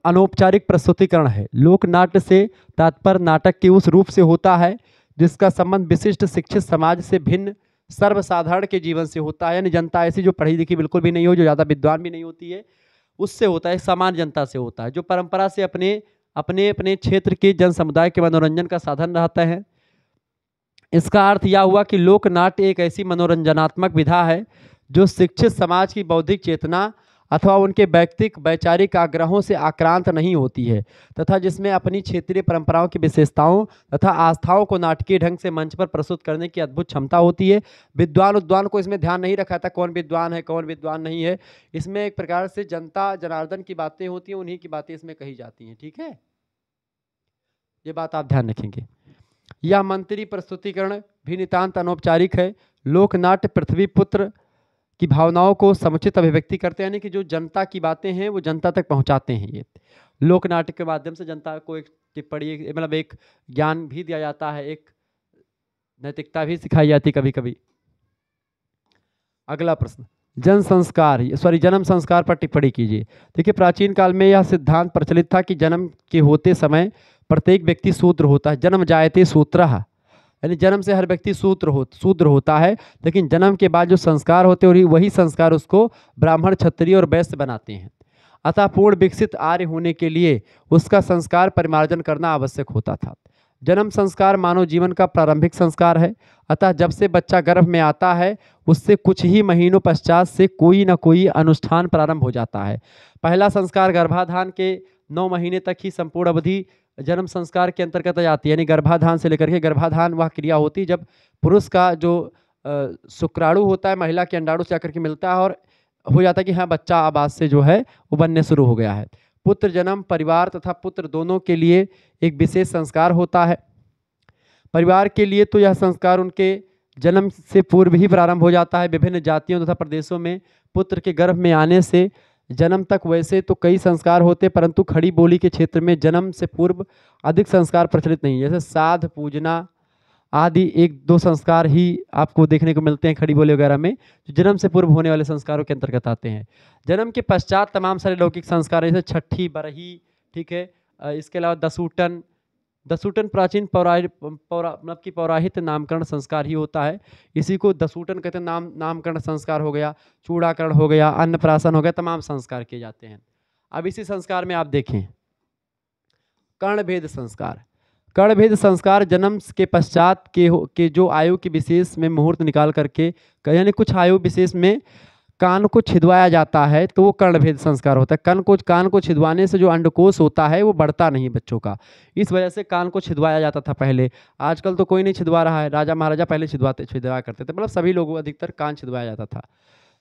अनौपचारिक प्रस्तुतिकरण है। लोक नाट्य से तात्पर्य नाटक के उस रूप से होता है जिसका संबंध विशिष्ट शिक्षित समाज से भिन्न सर्वसाधारण के जीवन से होता है। यानी जनता ऐसी जो पढ़ी लिखी बिल्कुल भी नहीं हो, जो ज़्यादा विद्वान भी नहीं होती है, उससे होता है, सामान्य जनता से होता है, जो परंपरा से अपने अपने अपने क्षेत्र के जन समुदाय के मनोरंजन का साधन रहता है। इसका अर्थ यह हुआ कि लोक नाट्य एक ऐसी मनोरंजनात्मक विधा है जो शिक्षित समाज की बौद्धिक चेतना अथवा उनके व्यक्तिक वैचारिक आग्रहों से आक्रांत नहीं होती है, तथा जिसमें अपनी क्षेत्रीय परंपराओं की विशेषताओं तथा आस्थाओं को नाटकीय ढंग से मंच पर प्रस्तुत करने की अद्भुत क्षमता होती है। विद्वान उद्वान को इसमें ध्यान नहीं रखा था, कौन विद्वान है कौन विद्वान नहीं है। इसमें एक प्रकार से जनता जनार्दन की बातें होती हैं, उन्हीं की बातें इसमें कही जाती हैं। ठीक है, ये बात आप ध्यान रखेंगे। यह मंत्री प्रस्तुतिकरण भी नितांत अनौपचारिक है। लोकनाट्य पृथ्वी पुत्र की भावनाओं को समुचित अभिव्यक्ति करते हैं, यानी कि जो जनता की बातें हैं वो जनता तक पहुंचाते हैं। ये लोकनाट्य के माध्यम से जनता को एक टिप्पणी, मतलब एक ज्ञान भी दिया जाता है, एक नैतिकता भी सिखाई जाती है कभी कभी। अगला प्रश्न, जन्म संस्कार पर टिप्पणी कीजिए। देखिए, प्राचीन काल में यह सिद्धांत प्रचलित था कि जन्म के होते समय प्रत्येक व्यक्ति शूद्र होता है। जन्म जायते शूद्रः, यानी जन्म से हर व्यक्ति शूद्र होता है, लेकिन जन्म के बाद जो संस्कार होते हैं वही संस्कार उसको ब्राह्मण, क्षत्रिय और वैश्य बनाते हैं। अतः पूर्ण विकसित आर्य होने के लिए उसका संस्कार परिमार्जन करना आवश्यक होता था। जन्म संस्कार मानव जीवन का प्रारंभिक संस्कार है। अतः जब से बच्चा गर्भ में आता है उससे कुछ ही महीनों पश्चात से कोई न कोई अनुष्ठान प्रारंभ हो जाता है। पहला संस्कार गर्भाधान के 9 महीने तक ही संपूर्ण अवधि जन्म संस्कार के अंतर्गत आ जाती है। यानी गर्भाधान से लेकर के, गर्भाधान वह क्रिया होती है जब पुरुष का जो शुक्राणु होता है महिला के अंडाणु से आकर के मिलता है और हो जाता है कि हाँ बच्चा अब आज से जो है वो बनने शुरू हो गया है। पुत्र जन्म परिवार तथा पुत्र दोनों के लिए एक विशेष संस्कार होता है। परिवार के लिए तो यह संस्कार उनके जन्म से पूर्व ही प्रारंभ हो जाता है। विभिन्न जातियों तथा प्रदेशों में पुत्र के गर्भ में आने से जन्म तक वैसे तो कई संस्कार होते, परंतु खड़ी बोली के क्षेत्र में जन्म से पूर्व अधिक संस्कार प्रचलित नहीं है। जैसे साध पूजना आदि 1-2 संस्कार ही आपको देखने को मिलते हैं खड़ी बोली वगैरह में, जो जन्म से पूर्व होने वाले संस्कारों के अंतर्गत आते हैं। जन्म के पश्चात तमाम सारे लौकिक संस्कार जैसे छठी, बरही, ठीक है, इसके अलावा दसूटन प्राचीन मतलब कि पौराहित नामकरण संस्कार ही होता है। इसी को दसूटन कहते हैं। नामकरण संस्कार हो गया, चूड़ाकरण हो गया, अन्नप्राशन हो गया, तमाम संस्कार किए जाते हैं। अब इसी संस्कार में आप देखें कर्णभेद संस्कार। कर्णभेद संस्कार जन्म के पश्चात के जो आयु के विशेष में मुहूर्त निकाल करके, यानी कुछ आयु विशेष में कान को छिदवाया जाता है तो वो कर्णभेद संस्कार होता है। कान को छिदवाने से जो अंडकोश होता है वो बढ़ता नहीं बच्चों का, इस वजह से कान को छिदवाया जाता था पहले। आजकल तो कोई नहीं छिदवा रहा है, राजा महाराजा पहले छिदवाया करते थे, मतलब सभी लोगों अधिकतर कान छिदवाया जाता था।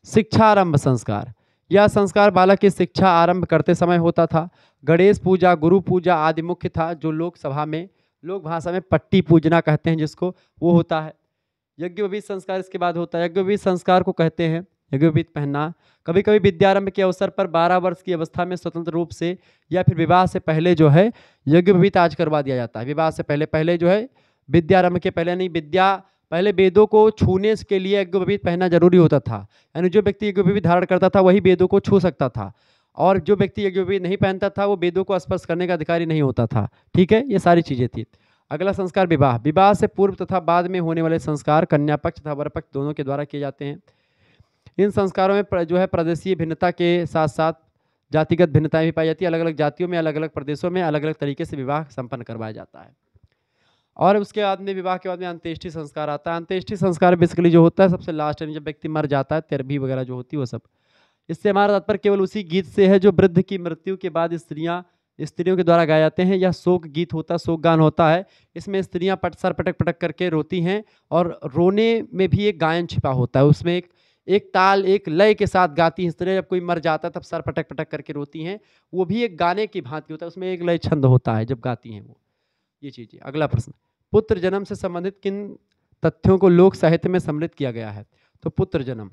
शिक्षा आरंभ संस्कार, यह संस्कार बालक की शिक्षा आरंभ करते समय होता था। गणेश पूजा, गुरु पूजा आदि मुख्य था, जो लोक भाषा में पट्टी पूजना कहते हैं जिसको, वो होता है। यज्ञोपवीत संस्कार इसके बाद होता है। यज्ञोपवीत संस्कार को कहते हैं यज्ञोपवीत पहनना। कभी कभी विद्यारंभ के अवसर पर 12 वर्ष की अवस्था में स्वतंत्र रूप से या फिर विवाह से पहले जो है यज्ञोपवीत आज करवा दिया जाता है। विवाह से पहले जो है, विद्यारंभ के पहले नहीं, पहले वेदों को छूने के लिए यज्ञोपवीत पहनना जरूरी होता था। यानी जो व्यक्ति यज्ञोपवीत धारण करता था वही वेदों को छू सकता था, और जो व्यक्ति यज्ञोपवीत नहीं पहनता था वो वेदों को स्पर्श करने का अधिकारी नहीं होता था। ठीक है, ये सारी चीजें थी। अगला संस्कार विवाह। विवाह से पूर्व तथा बाद में होने वाले संस्कार कन्या पक्ष तथा वर पक्ष दोनों के द्वारा किए जाते हैं। इन संस्कारों में जो है प्रदेशीय भिन्नता के साथ साथ जातिगत भिन्नताएं भी पाई जाती है। अलग अलग जातियों में, अलग अलग प्रदेशों में अलग अलग तरीके से विवाह संपन्न करवाया जाता है। और उसके बाद में विवाह के बाद में अंत्येष्टि संस्कार आता है। अंत्येष्टि संस्कार बेसिकली जो होता है सबसे लास्ट, यानी जब व्यक्ति मर जाता है, तेरहवीं वगैरह जो होती है वो सब। इससे हमारा तात्पर्य केवल उसी गीत से है जो वृद्ध की मृत्यु के बाद स्त्रियों के द्वारा गाए जाते हैं। यह शोक गीत होता है, शोक गान होता है। इसमें स्त्रियां सर पटक पटक करके रोती हैं, और रोने में भी एक गायन छिपा होता है। उसमें एक ताल, एक लय के साथ गाती हैं स्त्रियां। जब कोई मर जाता है तब सर पटक पटक करके रोती हैं, वो भी एक गाने की भांति होता है, उसमें एक लय छंद होता है जब गाती हैं वो, ये चीज़ें। अगला प्रश्न, पुत्र जन्म से संबंधित किन तथ्यों को लोक साहित्य में सम्मिलित किया गया है? तो पुत्र जन्म,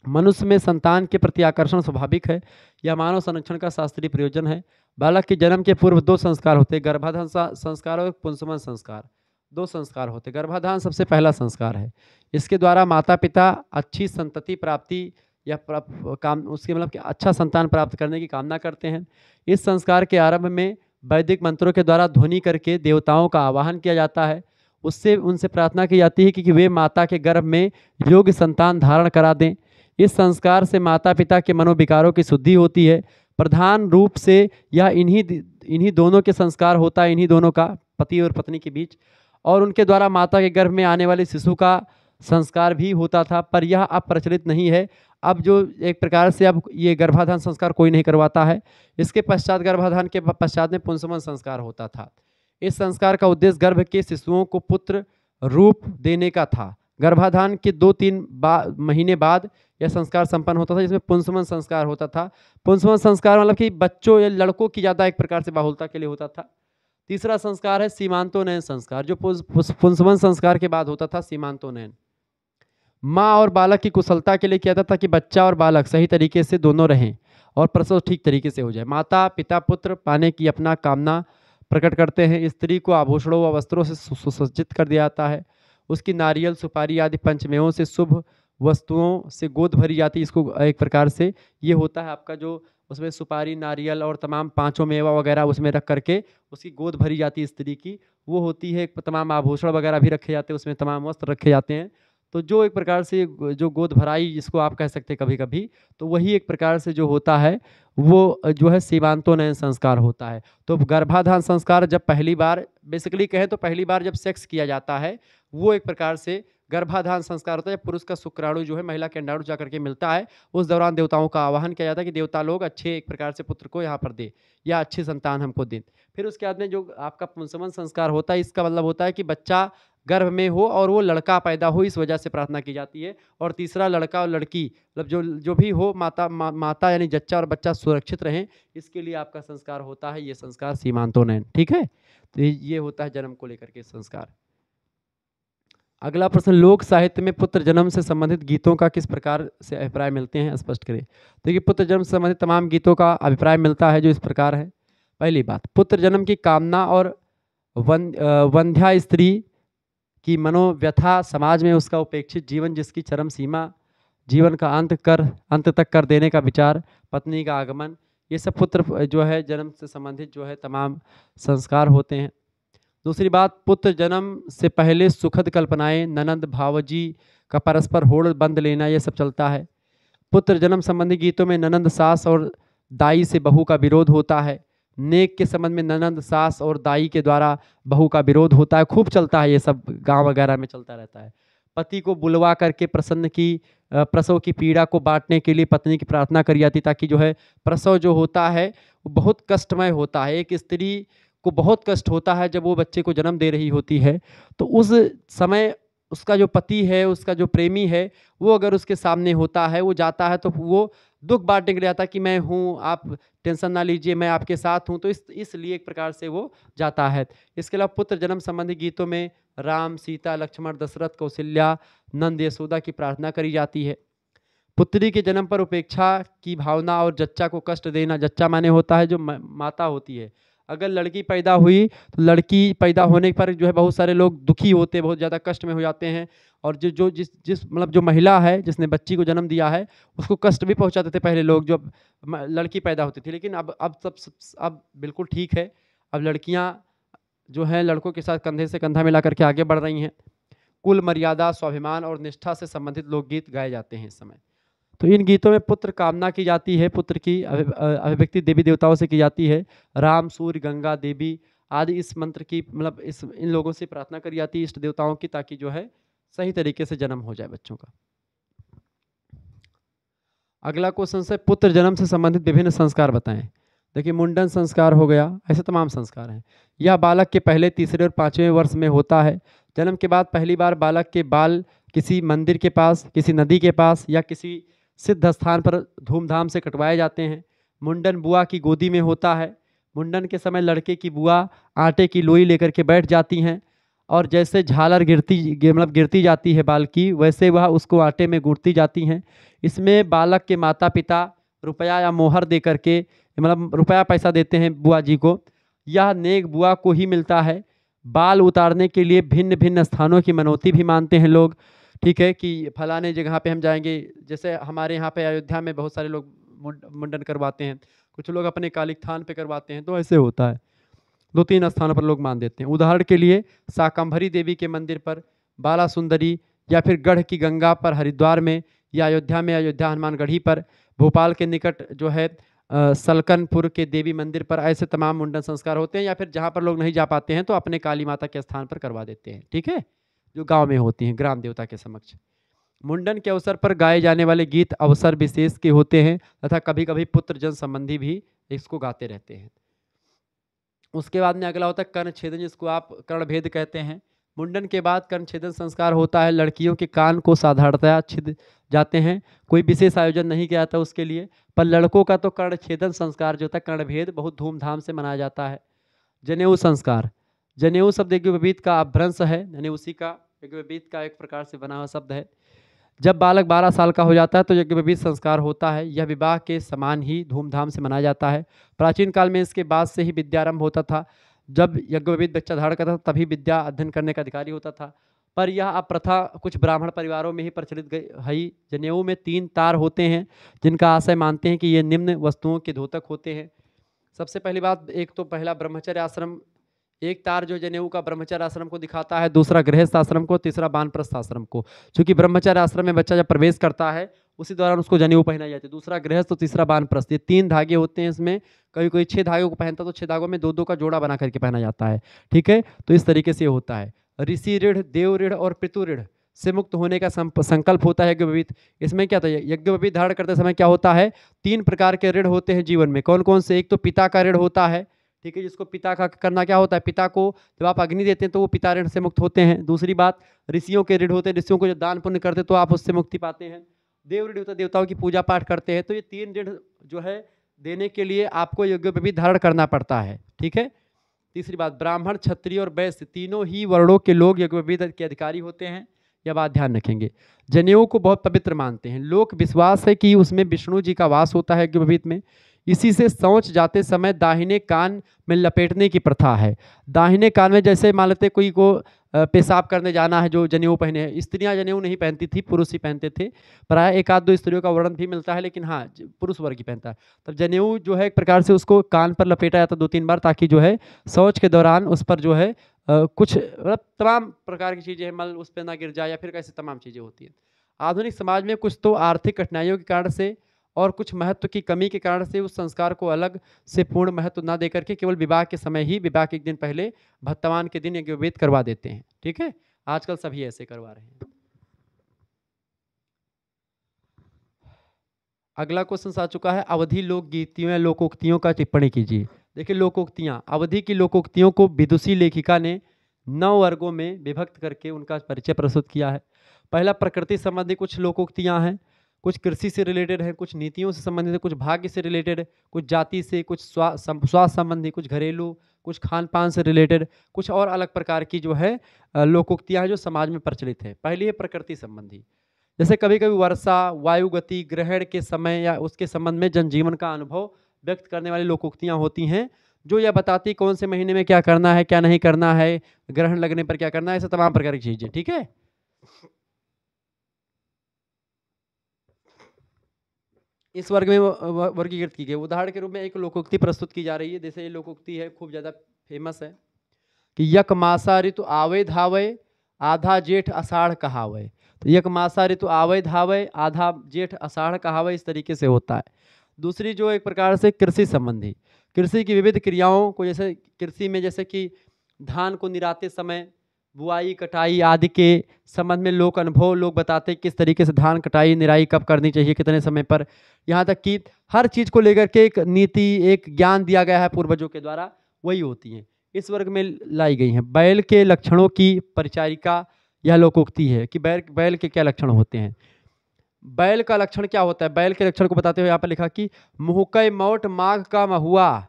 मनुष्य में संतान के प्रति आकर्षण स्वाभाविक है। यह मानव संरक्षण का शास्त्रीय प्रयोजन है। बालक के जन्म के पूर्व 2 संस्कार होते हैं, गर्भाधान संस्कार और पुंसवन संस्कार। 2 संस्कार होते हैं। गर्भाधान सबसे पहला संस्कार है। इसके द्वारा माता पिता अच्छी संतति प्राप्ति या उसके मतलब कि अच्छा संतान प्राप्त करने की कामना करते हैं। इस संस्कार के आरंभ में वैदिक मंत्रों के द्वारा ध्वनि करके देवताओं का आवाहन किया जाता है। उससे उनसे प्रार्थना की जाती है कि वे माता के गर्भ में योग्य संतान धारण करा दें। इस संस्कार से माता पिता के मनोविकारों की शुद्धि होती है। प्रधान रूप से यह इन्हीं दोनों के संस्कार होता है, इन्हीं दोनों का, पति और पत्नी के बीच, और उनके द्वारा माता के गर्भ में आने वाले शिशु का संस्कार भी होता था, पर यह अब प्रचलित नहीं है। अब जो एक प्रकार से अब ये गर्भाधान संस्कार कोई नहीं करवाता है। इसके पश्चात गर्भाधान के पश्चात में पुंसवन संस्कार होता था। इस संस्कार का उद्देश्य गर्भ के शिशुओं को पुत्र रूप देने का था। गर्भाधान के 2-3 महीने बाद यह संस्कार संपन्न होता था, जिसमें पुंसवन संस्कार होता था। पुंसवन संस्कार मतलब कि बच्चों या लड़कों की ज़्यादा एक प्रकार से बाहुलता के लिए होता था। तीसरा संस्कार है सीमांतोन्नयन संस्कार, जो पुंसवन संस्कार के बाद होता था, सीमांतोन्नयन। माँ और बालक की कुशलता के लिए किया जाता था कि बच्चा और बालक सही तरीके से दोनों रहें और प्रसव ठीक तरीके से हो जाए। माता पिता पुत्र पाने की अपना कामना प्रकट करते हैं। स्त्री को आभूषणों व वस्त्रों से सुसज्जित कर दिया जाता है। उसकी नारियल सुपारी आदि पंचमेयों से शुभ वस्तुओं से गोद भरी जाती है। इसको एक प्रकार से ये होता है आपका जो उसमें सुपारी नारियल और तमाम 5 मेवा वगैरह उसमें रख करके उसकी गोद भरी जाती है स्त्री की, वो होती है। तमाम आभूषण वगैरह भी रखे जाते हैं उसमें, तमाम वस्त्र रखे जाते हैं। तो जो एक प्रकार से जो गोद भराई जिसको आप कह सकते हैं कभी कभी, तो वही एक प्रकार से जो होता है वो जो है सीमांतोन्नयन संस्कार होता है। तो गर्भाधान संस्कार जब पहली बार, बेसिकली कहें तो पहली बार जब सेक्स किया जाता है, वो एक प्रकार से गर्भाधान संस्कार होता है। जब पुरुष का शुक्राणु जो है महिला के अंडाणु जाकर के मिलता है, उस दौरान देवताओं का आवाहन किया जाता है कि देवता लोग अच्छे एक प्रकार से पुत्र को यहाँ पर दे या अच्छी संतान हमको दे। फिर उसके बाद में जो आपका पुंसवन संस्कार होता है, इसका मतलब होता है कि बच्चा गर्भ में हो और वो लड़का पैदा हो, इस वजह से प्रार्थना की जाती है। और तीसरा लड़का और लड़की मतलब जो भी हो, माता यानी जच्चा और बच्चा सुरक्षित रहें, इसके लिए आपका संस्कार होता है, ये संस्कार सीमांतोन्नयन। ठीक है, तो ये होता है जन्म को लेकर के संस्कार। अगला प्रश्न, लोक साहित्य में पुत्र जन्म से संबंधित गीतों का किस प्रकार से अभिप्राय मिलते हैं, स्पष्ट करें। देखिए, पुत्र जन्म से संबंधित तमाम गीतों का अभिप्राय मिलता है जो इस प्रकार है। पहली बात, पुत्र जन्म की कामना और वंध्या स्त्री की मनोव्यथा, समाज में उसका उपेक्षित जीवन जिसकी चरम सीमा, जीवन का अंत तक कर देने का विचार, पत्नी का आगमन, ये सब पुत्र जो है जन्म से संबंधित जो है तमाम संस्कार होते हैं। दूसरी बात, पुत्र जन्म से पहले सुखद कल्पनाएं, ननंद भावजी का परस्पर होड़ बंद लेना, ये सब चलता है। पुत्र जन्म संबंधी गीतों में ननंद सास और दाई से बहू का विरोध होता है। नेक के संबंध में ननंद सास और दाई के द्वारा बहू का विरोध होता है, खूब चलता है, ये सब गांव वगैरह में चलता रहता है। पति को बुलवा करके प्रसव की पीड़ा को बांटने के लिए पत्नी की प्रार्थना करी जाती, ताकि जो है प्रसव जो होता है वो बहुत कष्टमय होता है। एक स्त्री को बहुत कष्ट होता है जब वो बच्चे को जन्म दे रही होती है, तो उस समय उसका जो पति है, उसका जो प्रेमी है, वो अगर उसके सामने होता है, वो जाता है तो वो दुख बांटने के लिए आता है कि मैं हूँ, आप टेंशन ना लीजिए, मैं आपके साथ हूँ। तो इसलिए एक प्रकार से वो जाता है। इसके अलावा पुत्र जन्म संबंधी गीतों में राम सीता लक्ष्मण दशरथ कौशल्या नंद यशोदा की प्रार्थना करी जाती है। पुत्री के जन्म पर उपेक्षा की भावना और जच्चा को कष्ट देना, जच्चा माने होता है जो माता होती है। अगर लड़की पैदा हुई तो लड़की पैदा होने पर जो है बहुत सारे लोग दुखी होते हैं, बहुत ज़्यादा कष्ट में हो जाते हैं। और जिस मतलब जो महिला है जिसने बच्ची को जन्म दिया है, उसको कष्ट भी पहुंचाते थे पहले लोग जब लड़की पैदा होती थी। लेकिन अब बिल्कुल ठीक है। अब लड़कियां जो हैं लड़कों के साथ कंधे से कंधा मिला करके आगे बढ़ रही हैं। कुल मर्यादा, स्वाभिमान और निष्ठा से संबंधित लोकगीत गाए जाते हैं इस समय। तो इन गीतों में पुत्र कामना की जाती है, पुत्र की अभिव्यक्ति देवी देवताओं से की जाती है। राम सूर्य गंगा देवी आदि इस मंत्र की मतलब इन लोगों से प्रार्थना करी जाती है इष्ट देवताओं की, ताकि जो है सही तरीके से जन्म हो जाए बच्चों का। अगला क्वेश्चन है, पुत्र जन्म से संबंधित विभिन्न संस्कार बताएं। देखिए, मुंडन संस्कार हो गया, ऐसे तमाम संस्कार हैं। यह बालक के पहले, तीसरे और 5वें वर्ष में होता है। जन्म के बाद पहली बार बालक के बाल किसी मंदिर के पास, किसी नदी के पास या किसी सिद्ध स्थान पर धूमधाम से कटवाए जाते हैं। मुंडन बुआ की गोदी में होता है। मुंडन के समय लड़के की बुआ आटे की लोई लेकर के बैठ जाती हैं और जैसे झालर गिरती जाती है बाल की, वैसे वह उसको आटे में गूंथती जाती हैं। इसमें बालक के माता पिता रुपया या मोहर दे करके मतलब रुपया पैसा देते हैं बुआ जी को। यह नेक बुआ को ही मिलता है। बाल उतारने के लिए भिन्न भिन्न स्थानों की मनौती भी मानते हैं लोग। ठीक है, कि फलाने जगह पे हम जाएंगे, जैसे हमारे यहाँ पे अयोध्या में बहुत सारे लोग मुंडन करवाते हैं, कुछ लोग अपने कालिक थान पे करवाते हैं, तो ऐसे होता है। 2-3 स्थानों पर लोग मान देते हैं। उदाहरण के लिए शाकंभरी देवी के मंदिर पर, बाला सुंदरी, या फिर गढ़ की गंगा पर हरिद्वार में, या अयोध्या में अयोध्या हनुमानगढ़ी पर, भोपाल के निकट जो है सलकनपुर के देवी मंदिर पर, ऐसे तमाम मुंडन संस्कार होते हैं। या फिर जहाँ पर लोग नहीं जा पाते हैं तो अपने काली माता के स्थान पर करवा देते हैं, ठीक है, जो गांव में होती हैं ग्राम देवता के समक्ष। मुंडन के अवसर पर गाए जाने वाले गीत अवसर विशेष के होते हैं तथा कभी कभी पुत्र जन संबंधी भी इसको गाते रहते हैं। उसके बाद में अगला होता है कर्ण छेदन, जिसको आप कर्ण भेद कहते हैं। मुंडन के बाद कर्ण छेदन संस्कार होता है। लड़कियों के कान को साधारणतया छिद जाते हैं, कोई विशेष आयोजन नहीं किया जाता उसके लिए। पर लड़कों का तो कर्ण छेदन संस्कार जो होता है, कर्ण भेद, बहुत धूमधाम से मनाया जाता है। जनेऊ संस्कार, जनेऊ शब्द यज्ञोपवीत का अपभ्रंश है, यानी उसी का यज्ञोपवीत का एक प्रकार से बना हुआ शब्द है। जब बालक 12 साल का हो जाता है तो यज्ञोपवीत संस्कार होता है। यह विवाह के समान ही धूमधाम से मनाया जाता है। प्राचीन काल में इसके बाद से ही विद्यारंभ होता था। जब यज्ञोपवीत बच्चा धारण करता था तभी विद्या अध्ययन करने का अधिकारी होता था। पर यह अब प्रथा कुछ ब्राह्मण परिवारों में ही प्रचलित गई है। जनेऊ में 3 तार होते हैं जिनका आशय मानते हैं कि ये निम्न वस्तुओं के द्योतक होते हैं। सबसे पहली बात, एक तो पहला ब्रह्मचर्य आश्रम, एक तार जो जनेऊ का ब्रह्मचर्य आश्रम को दिखाता है, दूसरा गृहस्थ आश्रम को, तीसरा वानप्रस्थ आश्रम को। क्योंकि ब्रह्मचर्य आश्रम में बच्चा जब प्रवेश करता है उसी दौरान उसको जनेऊ पहनाई जाती है। दूसरा गृहस्थ और तीसरा वानप्रस्थ, ये 3 धागे होते हैं इसमें। कभी कोई 6 धागे को पहनता तो 6 धागों में 2-2 का जोड़ा बना करके पहना जाता है, ठीक है। तो इस तरीके से होता है। ऋषि ऋण, देव ऋण और पितु ऋण से मुक्त होने का संकल्प होता है यज्ञोपवीत। इसमें क्या था, यज्ञोपवीत धारण करते समय क्या होता है, 3 प्रकार के ऋण होते हैं जीवन में। कौन कौन से? एक तो पिता का ऋण होता है, ठीक है, जिसको पिता का करना क्या होता है, पिता को जब आप अग्नि देते हैं तो वो पिता ऋण से मुक्त होते हैं। दूसरी बात, ऋषियों के ऋण होते हैं, ऋषियों को जो दान पुण्य करते तो आप उससे मुक्ति पाते हैं। देव ऋण होता है, देवताओं की पूजा पाठ करते हैं। तो ये 3 ऋण जो है देने के लिए आपको यज्ञोपवीत धारण करना पड़ता है, ठीक है। तीसरी बात, ब्राह्मण, क्षत्रिय और वैश्य तीनों ही वर्णों के लोग यज्ञोपवीत के अधिकारी होते हैं। यह बात ध्यान रखेंगे। जनेऊ को बहुत पवित्र मानते हैं। लोक विश्वास है कि उसमें विष्णु जी का वास होता है यज्ञोपवीत में। इसी से शौच जाते समय दाहिने कान में लपेटने की प्रथा है। दाहिने कान में, जैसे मान लेते कोई को पेशाब करने जाना है जो जनेऊ पहने हैं। स्त्रियां जनेऊ नहीं पहनती थी, पुरुष ही पहनते थे। प्राय 1-2 स्त्रियों का वर्णन भी मिलता है, लेकिन हाँ पुरुष वर्ग ही पहनता है। तब जनेऊ जो है एक प्रकार से उसको कान पर लपेटा जाता 2-3 बार, ताकि जो है शौच के दौरान उस पर जो है कुछ मतलब तमाम प्रकार की चीज़ें, मल उस पर ना गिर जाए या फिर कैसे तमाम चीज़ें होती हैं। आधुनिक समाज में कुछ तो आर्थिक कठिनाइयों के कारण से और कुछ महत्व की कमी के कारण से उस संस्कार को अलग से पूर्ण महत्व ना देकर के केवल विवाह के समय ही, विवाह के 1 दिन पहले भत्तवान के दिन यज्ञोपवीत करवा देते हैं, ठीक है। आजकल सभी ऐसे करवा रहे हैं। अगला क्वेश्चन आ चुका है, अवधि लोकगीतियों या लोकोक्तियों का टिप्पणी कीजिए। देखिए लोकोक्तियाँ, अवधि की लोकोक्तियों को विदुषी लेखिका ने 9 वर्गों में विभक्त करके उनका परिचय प्रस्तुत किया है। पहला, प्रकृति संबंधी कुछ लोकोक्तियाँ हैं, कुछ कृषि से रिलेटेड है, कुछ नीतियों से संबंधित है, कुछ भाग्य से रिलेटेड है, कुछ जाति से, कुछ स्वास्थ्य संबंधी, कुछ घरेलू, कुछ खान पान से रिलेटेड, कुछ और अलग प्रकार की जो है लोकोक्तियाँ हैं जो समाज में प्रचलित है। पहली है प्रकृति संबंधी। जैसे कभी कभी वर्षा, वायु गति, ग्रहण के समय या उसके संबंध में जनजीवन का अनुभव व्यक्त करने वाली लोकोक्तियाँ होती हैं, जो यह बताती कौन से महीने में क्या करना है, क्या नहीं करना है, ग्रहण लगने पर क्या करना है, ऐसे तमाम प्रकार की चीजें, ठीक है। इस वर्ग में वर्गीकृत की गई। उदाहरण के रूप में एक लोकोक्ति प्रस्तुत की जा रही है। जैसे ये लोकोक्ति है, खूब ज्यादा फेमस है कि यक मासा ऋतु आवे धावे, आधा जेठ आषाढ़ कहावे। तो यक मासा ऋतु आवे धावे, आधा जेठ आषाढ़ कहावे, इस तरीके से होता है। दूसरी जो एक प्रकार से कृषि संबंधी, कृषि की विविध क्रियाओं को, जैसे कृषि में जैसे कि धान को निराते समय, बुआई कटाई आदि के संबंध में लोक अनुभव, लोग बताते हैं किस तरीके से धान कटाई निराई कब करनी चाहिए, कितने समय पर। यहाँ तक कि हर चीज़ को लेकर के एक नीति, एक ज्ञान दिया गया है पूर्वजों के द्वारा, वही होती हैं, इस वर्ग में लाई गई हैं। बैल के लक्षणों की परिचारिका यह लोकोक्ति है कि बैल के क्या लक्षण होते हैं। बैल का लक्षण क्या होता है, बैल के लक्षण को बताते हुए यहाँ पर लिखा कि मुहकै मौट माघ का महुआ,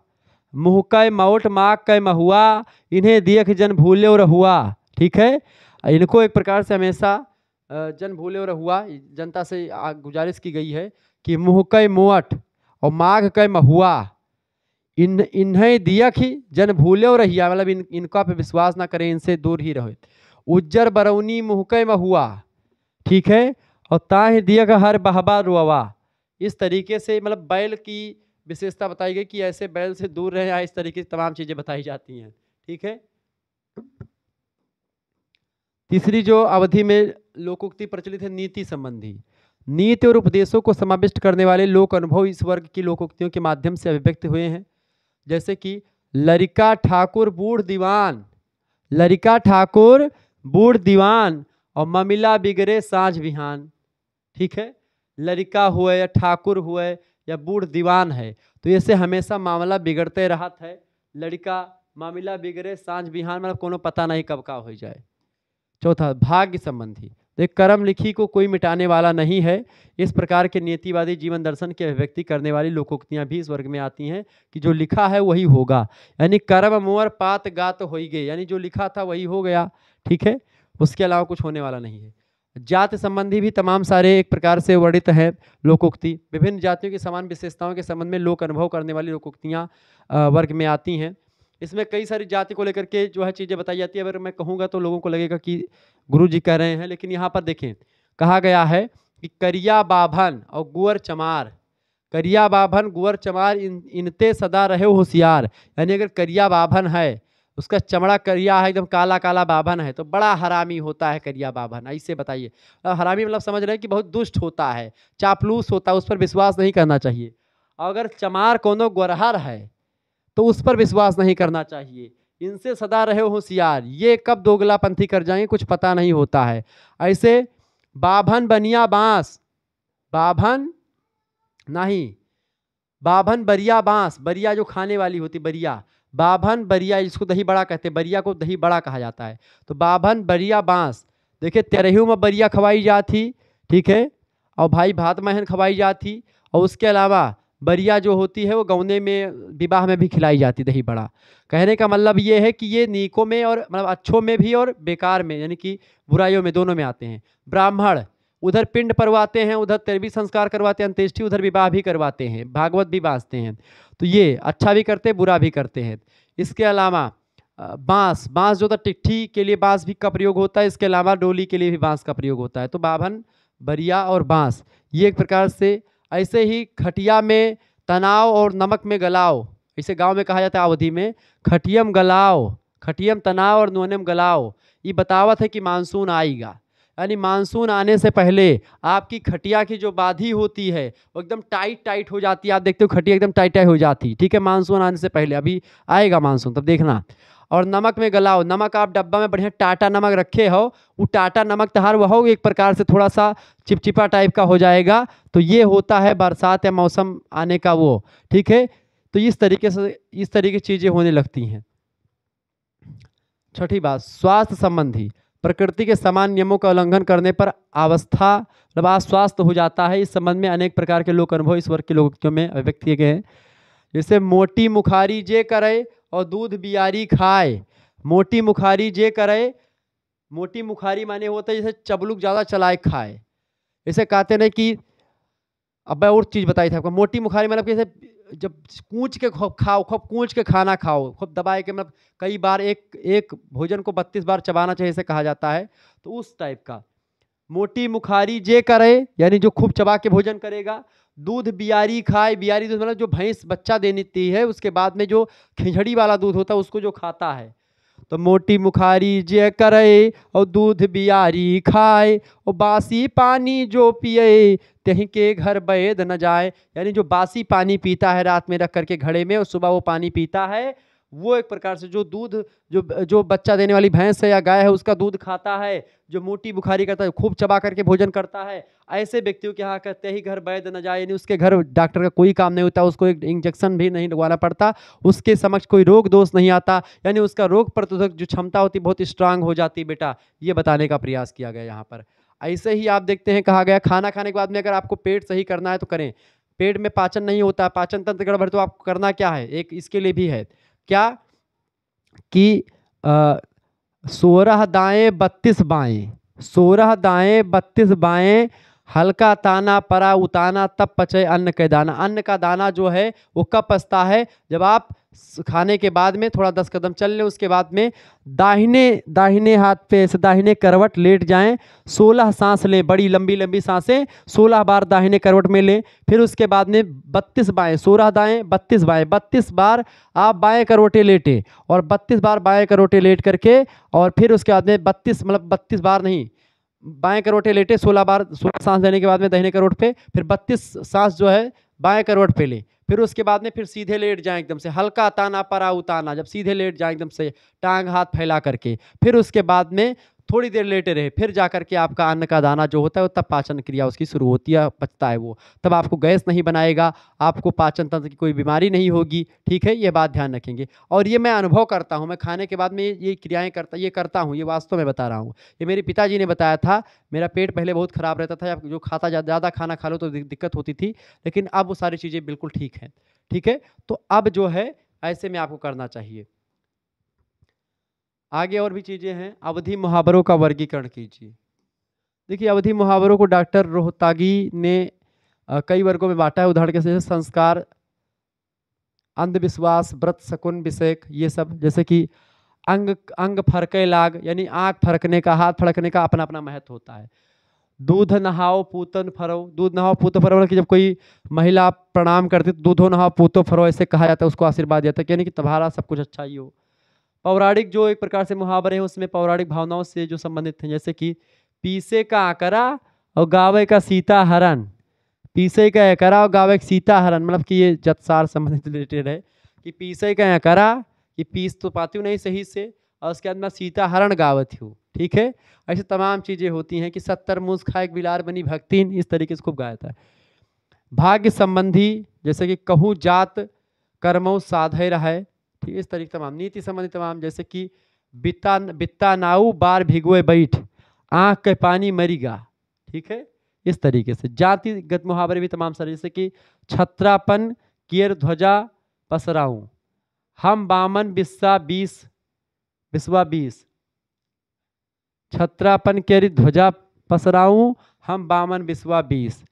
मुहकै मौट माघ का महुआ, इन्हें देख जन भूले और हुआ, ठीक है। इनको एक प्रकार से हमेशा जन भूले और हुआ, जनता से गुजारिश की गई है कि मुहकै मोट और माघ कै महुआ, इन्हें दियख जन भूले और रहिया, मतलब इनका पे विश्वास ना करें, इनसे दूर ही रहे। उज्जर बरौनी मुहकै महुआ, ठीक है, और ताहि दियख हर बहबा रुआ। इस तरीके से मतलब बैल की विशेषता बताई गई कि ऐसे बैल से दूर रहे, इस तरीके से तमाम चीजें बताई जाती हैं। ठीक है। तीसरी जो अवधि में लोकोक्ति प्रचलित है, नीति संबंधी। नीति और उपदेशों को समाविष्ट करने वाले लोक अनुभव इस वर्ग की लोकोक्तियों के माध्यम से अभिव्यक्त हुए हैं। जैसे कि लरिका ठाकुर बूढ़ दीवान, लरिका ठाकुर बूढ़ दीवान और ममिला बिगड़े साँझ बिहान। ठीक है। लरिका हुए या ठाकुर हुए या बूढ़ दीवान है, तो ऐसे हमेशा मामला बिगड़ते रहत है। लड़का मामला बिगड़े साँझ बिहान, मतलब कोनो पता नहीं कब का हो जाए। चौथा, भाग्य संबंधी। तो कर्म लिखी को कोई मिटाने वाला नहीं है। इस प्रकार के नीतिवादी जीवन दर्शन की अभिव्यक्ति करने वाली लोकोक्तियां भी इस वर्ग में आती हैं कि जो लिखा है वही होगा, यानी कर्म मोर पात गात होई गए, यानी जो लिखा था वही हो गया। ठीक है, उसके अलावा कुछ होने वाला नहीं है। जाति संबंधी भी तमाम सारे एक प्रकार से वर्णित है लोकोक्ति। विभिन्न जातियों की समान विशेषताओं के संबंध में लोक अनुभव करने वाली लोकोक्तियाँ वर्ग में आती हैं। इसमें कई सारी जाति को लेकर के जो है चीज़ें बताई जाती है। अगर मैं कहूँगा तो लोगों को लगेगा कि गुरु जी कह रहे हैं, लेकिन यहाँ पर देखें कहा गया है कि करिया बाभन और गुअर चमार, करिया बाभन गुअर चमार इनते सदा रहे होशियार। यानी अगर करिया बाभन है, उसका चमड़ा करिया है, एकदम काला काला बाभन है, तो बड़ा हरामी होता है करिया बाभन। ऐसे बताइए, हरामी मतलब समझ रहे हैं कि बहुत दुष्ट होता है, चापलूस होता है, उस पर विश्वास नहीं करना चाहिए। अगर चमार कोनो गुरहर है तो उस पर विश्वास नहीं करना चाहिए। इनसे सदा रहे होशियार, ये कब दोगलापंथी कर जाएंगे कुछ पता नहीं होता है। ऐसे बाभन बनिया बांस, बाभन नहीं, बाभन बरिया बांस, बरिया जो खाने वाली होती बरिया, बाभन बरिया, इसको दही बड़ा कहते हैं, बरिया को दही बड़ा कहा जाता है। तो बाभन बरिया बांस, देखिए तेरहू में बरिया खवाई जाती। ठीक है, और भाई भात महन खवाई जाती। और उसके अलावा बरिया जो होती है वो गौने में विवाह में भी खिलाई जाती दही बड़ा। कहने का मतलब ये है कि ये नीकों में और मतलब अच्छों में भी और बेकार में, यानी कि बुराइयों में, दोनों में आते हैं। ब्राह्मण उधर पिंड परवाते हैं, उधर तेरहवीं संस्कार करवाते हैं, अंत्येष्टि, उधर विवाह भी करवाते हैं, भागवत भी बाँचते हैं। तो ये अच्छा भी करते हैं, बुरा भी करते हैं। इसके अलावा बाँस, बाँस जो था टिट्ठी के लिए बाँस भी का प्रयोग होता है। इसके अलावा डोली के लिए भी बाँस का प्रयोग होता है। तो बाभन, बरिया और बाँस, ये एक प्रकार से। ऐसे ही खटिया में तनाव और नमक में गलाव, इसे गांव में कहा जाता है अवधि में खटियम गलाव, खटियम तनाव और नोनम गलाव। ये बतावत है कि मानसून आएगा, यानी मानसून आने से पहले आपकी खटिया की जो बाधी होती है वो एकदम टाइट टाइट हो जाती है। आप देखते हो खटिया एकदम टाइट टाइट हो जाती है। ठीक है, मानसून आने से पहले, अभी आएगा मानसून तब देखना। और नमक में गलाव, नमक आप डब्बा में बढ़िया टाटा नमक रखे हो, वो टाटा नमक तहार वह एक प्रकार से थोड़ा सा चिपचिपा टाइप का हो जाएगा। तो ये होता है बरसात या मौसम आने का वो। ठीक है, तो इस तरीके से इस तरीके की चीज़ें होने लगती हैं। छठी बात, स्वास्थ्य संबंधी। प्रकृति के समान नियमों का उल्लंघन करने पर अवस्था मतलब अस्वास्थ्य हो जाता है। इस संबंध में अनेक प्रकार के लोक अनुभव इस वर्ग के लोकोक्तियों में अभिव्यक्त किए गए हैं। जैसे मोटी मुखारी जे करे और दूध बियारी खाए। मोटी मुखारी जे करे, मोटी मुखारी माने होता है जैसे चबलुक ज़्यादा चलाए खाए। जैसे कहते हैं कि अब मैं और चीज़ बताई थी आपको, मोटी मुखारी मतलब कैसे, जब कूच के खाओ, खूब कूच के खाना खाओ, खूब दबाए के, मतलब कई बार एक एक भोजन को 32 बार चबाना चाहिए, ऐसे कहा जाता है। तो उस टाइप का मोटी मुखारी जे करे, यानी जो खूब चबा के भोजन करेगा। दूध बियारी खाए, बियारी दूध मतलब जो भैंस बच्चा देती है उसके बाद में जो खिचड़ी वाला दूध होता है उसको जो खाता है। तो मोटी मुखारी जे करे और दूध बियारी खाए, और बासी पानी जो पिए तहीं के घर बैद न जाए। यानी जो बासी पानी पीता है रात में रख करके घड़े में और सुबह वो पानी पीता है, वो एक प्रकार से जो दूध जो बच्चा देने वाली भैंस है या गाय है उसका दूध खाता है, जो मोटी बुखारी करता है, खूब चबा करके भोजन करता है, ऐसे व्यक्तियों के यहाँ कहते ही घर बैद न जाए। यानी उसके घर डॉक्टर का कोई काम नहीं होता, उसको एक इंजेक्शन भी नहीं लगवाना पड़ता, उसके समक्ष कोई रोग दोष नहीं आता, यानी उसका रोग प्रतिरोधक जो क्षमता होती बहुत स्ट्रांग हो जाती है बेटा। ये बताने का प्रयास किया गया यहाँ पर। ऐसे ही आप देखते हैं कहा गया खाना खाने के बाद में अगर आपको पेट सही करना है तो करें। पेट में पाचन नहीं होता, पाचन तंत्र गड़बड़, तो आपको करना क्या है, एक इसके लिए भी है क्या कि 16 दाएं 32 बाएं, 16 दाएं 32 बाएं हल्का ताना परा उताना तब पचे अन्न के दाना। अन्न का दाना जो है वो कब पचता है? जब आप खाने के बाद में थोड़ा 10 कदम चल लें, उसके बाद में दाहिने दाहिने हाथ पे ऐसे दाहिने करवट लेट जाएं, 16 सांस लें, बड़ी लंबी लंबी सांसें 16 बार दाहिने करवट में लें। फिर उसके बाद में 32 बाएं, 16 दाएं 32 बाएं, 32 बार आप बाएं करवटे लेटें और 32 बार बाएं करवटे लेट करके, और फिर उसके बाद में 32 मतलब 32 बार नहीं, बाएं करवटे लेटे 16 बार, 16 सांस लेने के बाद में दाहिने करवट पे, फिर 32 सांस जो है बाएं करवट पे ले। फिर उसके बाद में फिर सीधे लेट जाएं एकदम से, हल्का ताना परा उताना, जब सीधे लेट जाएं एकदम से टांग हाथ फैला करके, फिर उसके बाद में थोड़ी देर लेटे रहे, फिर जा करके आपका अन्न का दाना जो होता है वो तब पाचन क्रिया उसकी शुरू होती है, पचता है वो, तब आपको गैस नहीं बनाएगा, आपको पाचन तंत्र की कोई बीमारी नहीं होगी। ठीक है, ये बात ध्यान रखेंगे। और ये मैं अनुभव करता हूँ, मैं खाने के बाद में ये क्रियाएं करता हूँ, ये वास्तव में बता रहा हूँ। ये मेरे पिताजी ने बताया था। मेरा पेट पहले बहुत खराब रहता था, जो खाता ज़्यादा खाना खा लो तो दिक्कत होती थी, लेकिन अब वो सारी चीज़ें बिल्कुल ठीक हैं। ठीक है, तो अब जो है ऐसे में आपको करना चाहिए। आगे और भी चीज़ें हैं। अवधि मुहावरों का वर्गीकरण कीजिए। देखिए, अवधि मुहावरों को डॉक्टर रोहतागी ने कई वर्गों में बांटा है। उदाहरण के जैसे संस्कार, अंधविश्वास, व्रत शकुन विषयक, ये सब। जैसे कि अंग अंग फरके लाग, यानी आंख फरकने का, हाथ फड़कने का अपना अपना महत्व होता है। दूध नहाओ पूतन फरो, दूध नहाओ पूतो फरो, मतलब कि जब कोई महिला प्रणाम करती तो दूधो नहाओ पूतो फरो ऐसे कहा जाता है, उसको आशीर्वाद देता है, यानी कि तुम्हारा सब कुछ अच्छा ही हो। पौराणिक जो एक प्रकार से मुहावरे हैं, उसमें पौराणिक भावनाओं से जो संबंधित हैं, जैसे कि पीसे का आकरा और गावे का सीता हरण। पीसे का एकरा और गावे का सीता हरण, मतलब कि ये जतसार संबंधित रिलेटेड है कि पीसे का एकरा, कि पीस तो पाती हूँ नहीं सही से, और उसके बाद मैं सीता हरण गावत हूँ। ठीक है, ऐसे तमाम चीज़ें होती हैं कि 70 मूस खाए बिलार बनी भक्तिन, इस तरीके से खूब गाया था। भाग्य संबंधी, जैसे कि कहूँ जात कर्मों साधे रहे, ठीक, इस तरीके तमाम। नीति संबंधी तमाम, जैसे कि बित्ता बित्ता नाऊ बार भिगोए बैठ, आँख के पानी मरीगा। ठीक है, इस तरीके से। जातिगत मुहावरे भी तमाम सारे, जैसे कि छत्रापन कियर ध्वजा पसराऊं, हम बामन बिस्सा 20 बिस्वा 20, छत्रापन केरी ध्वजा पसराऊं, हम बामन बिस्वा 20।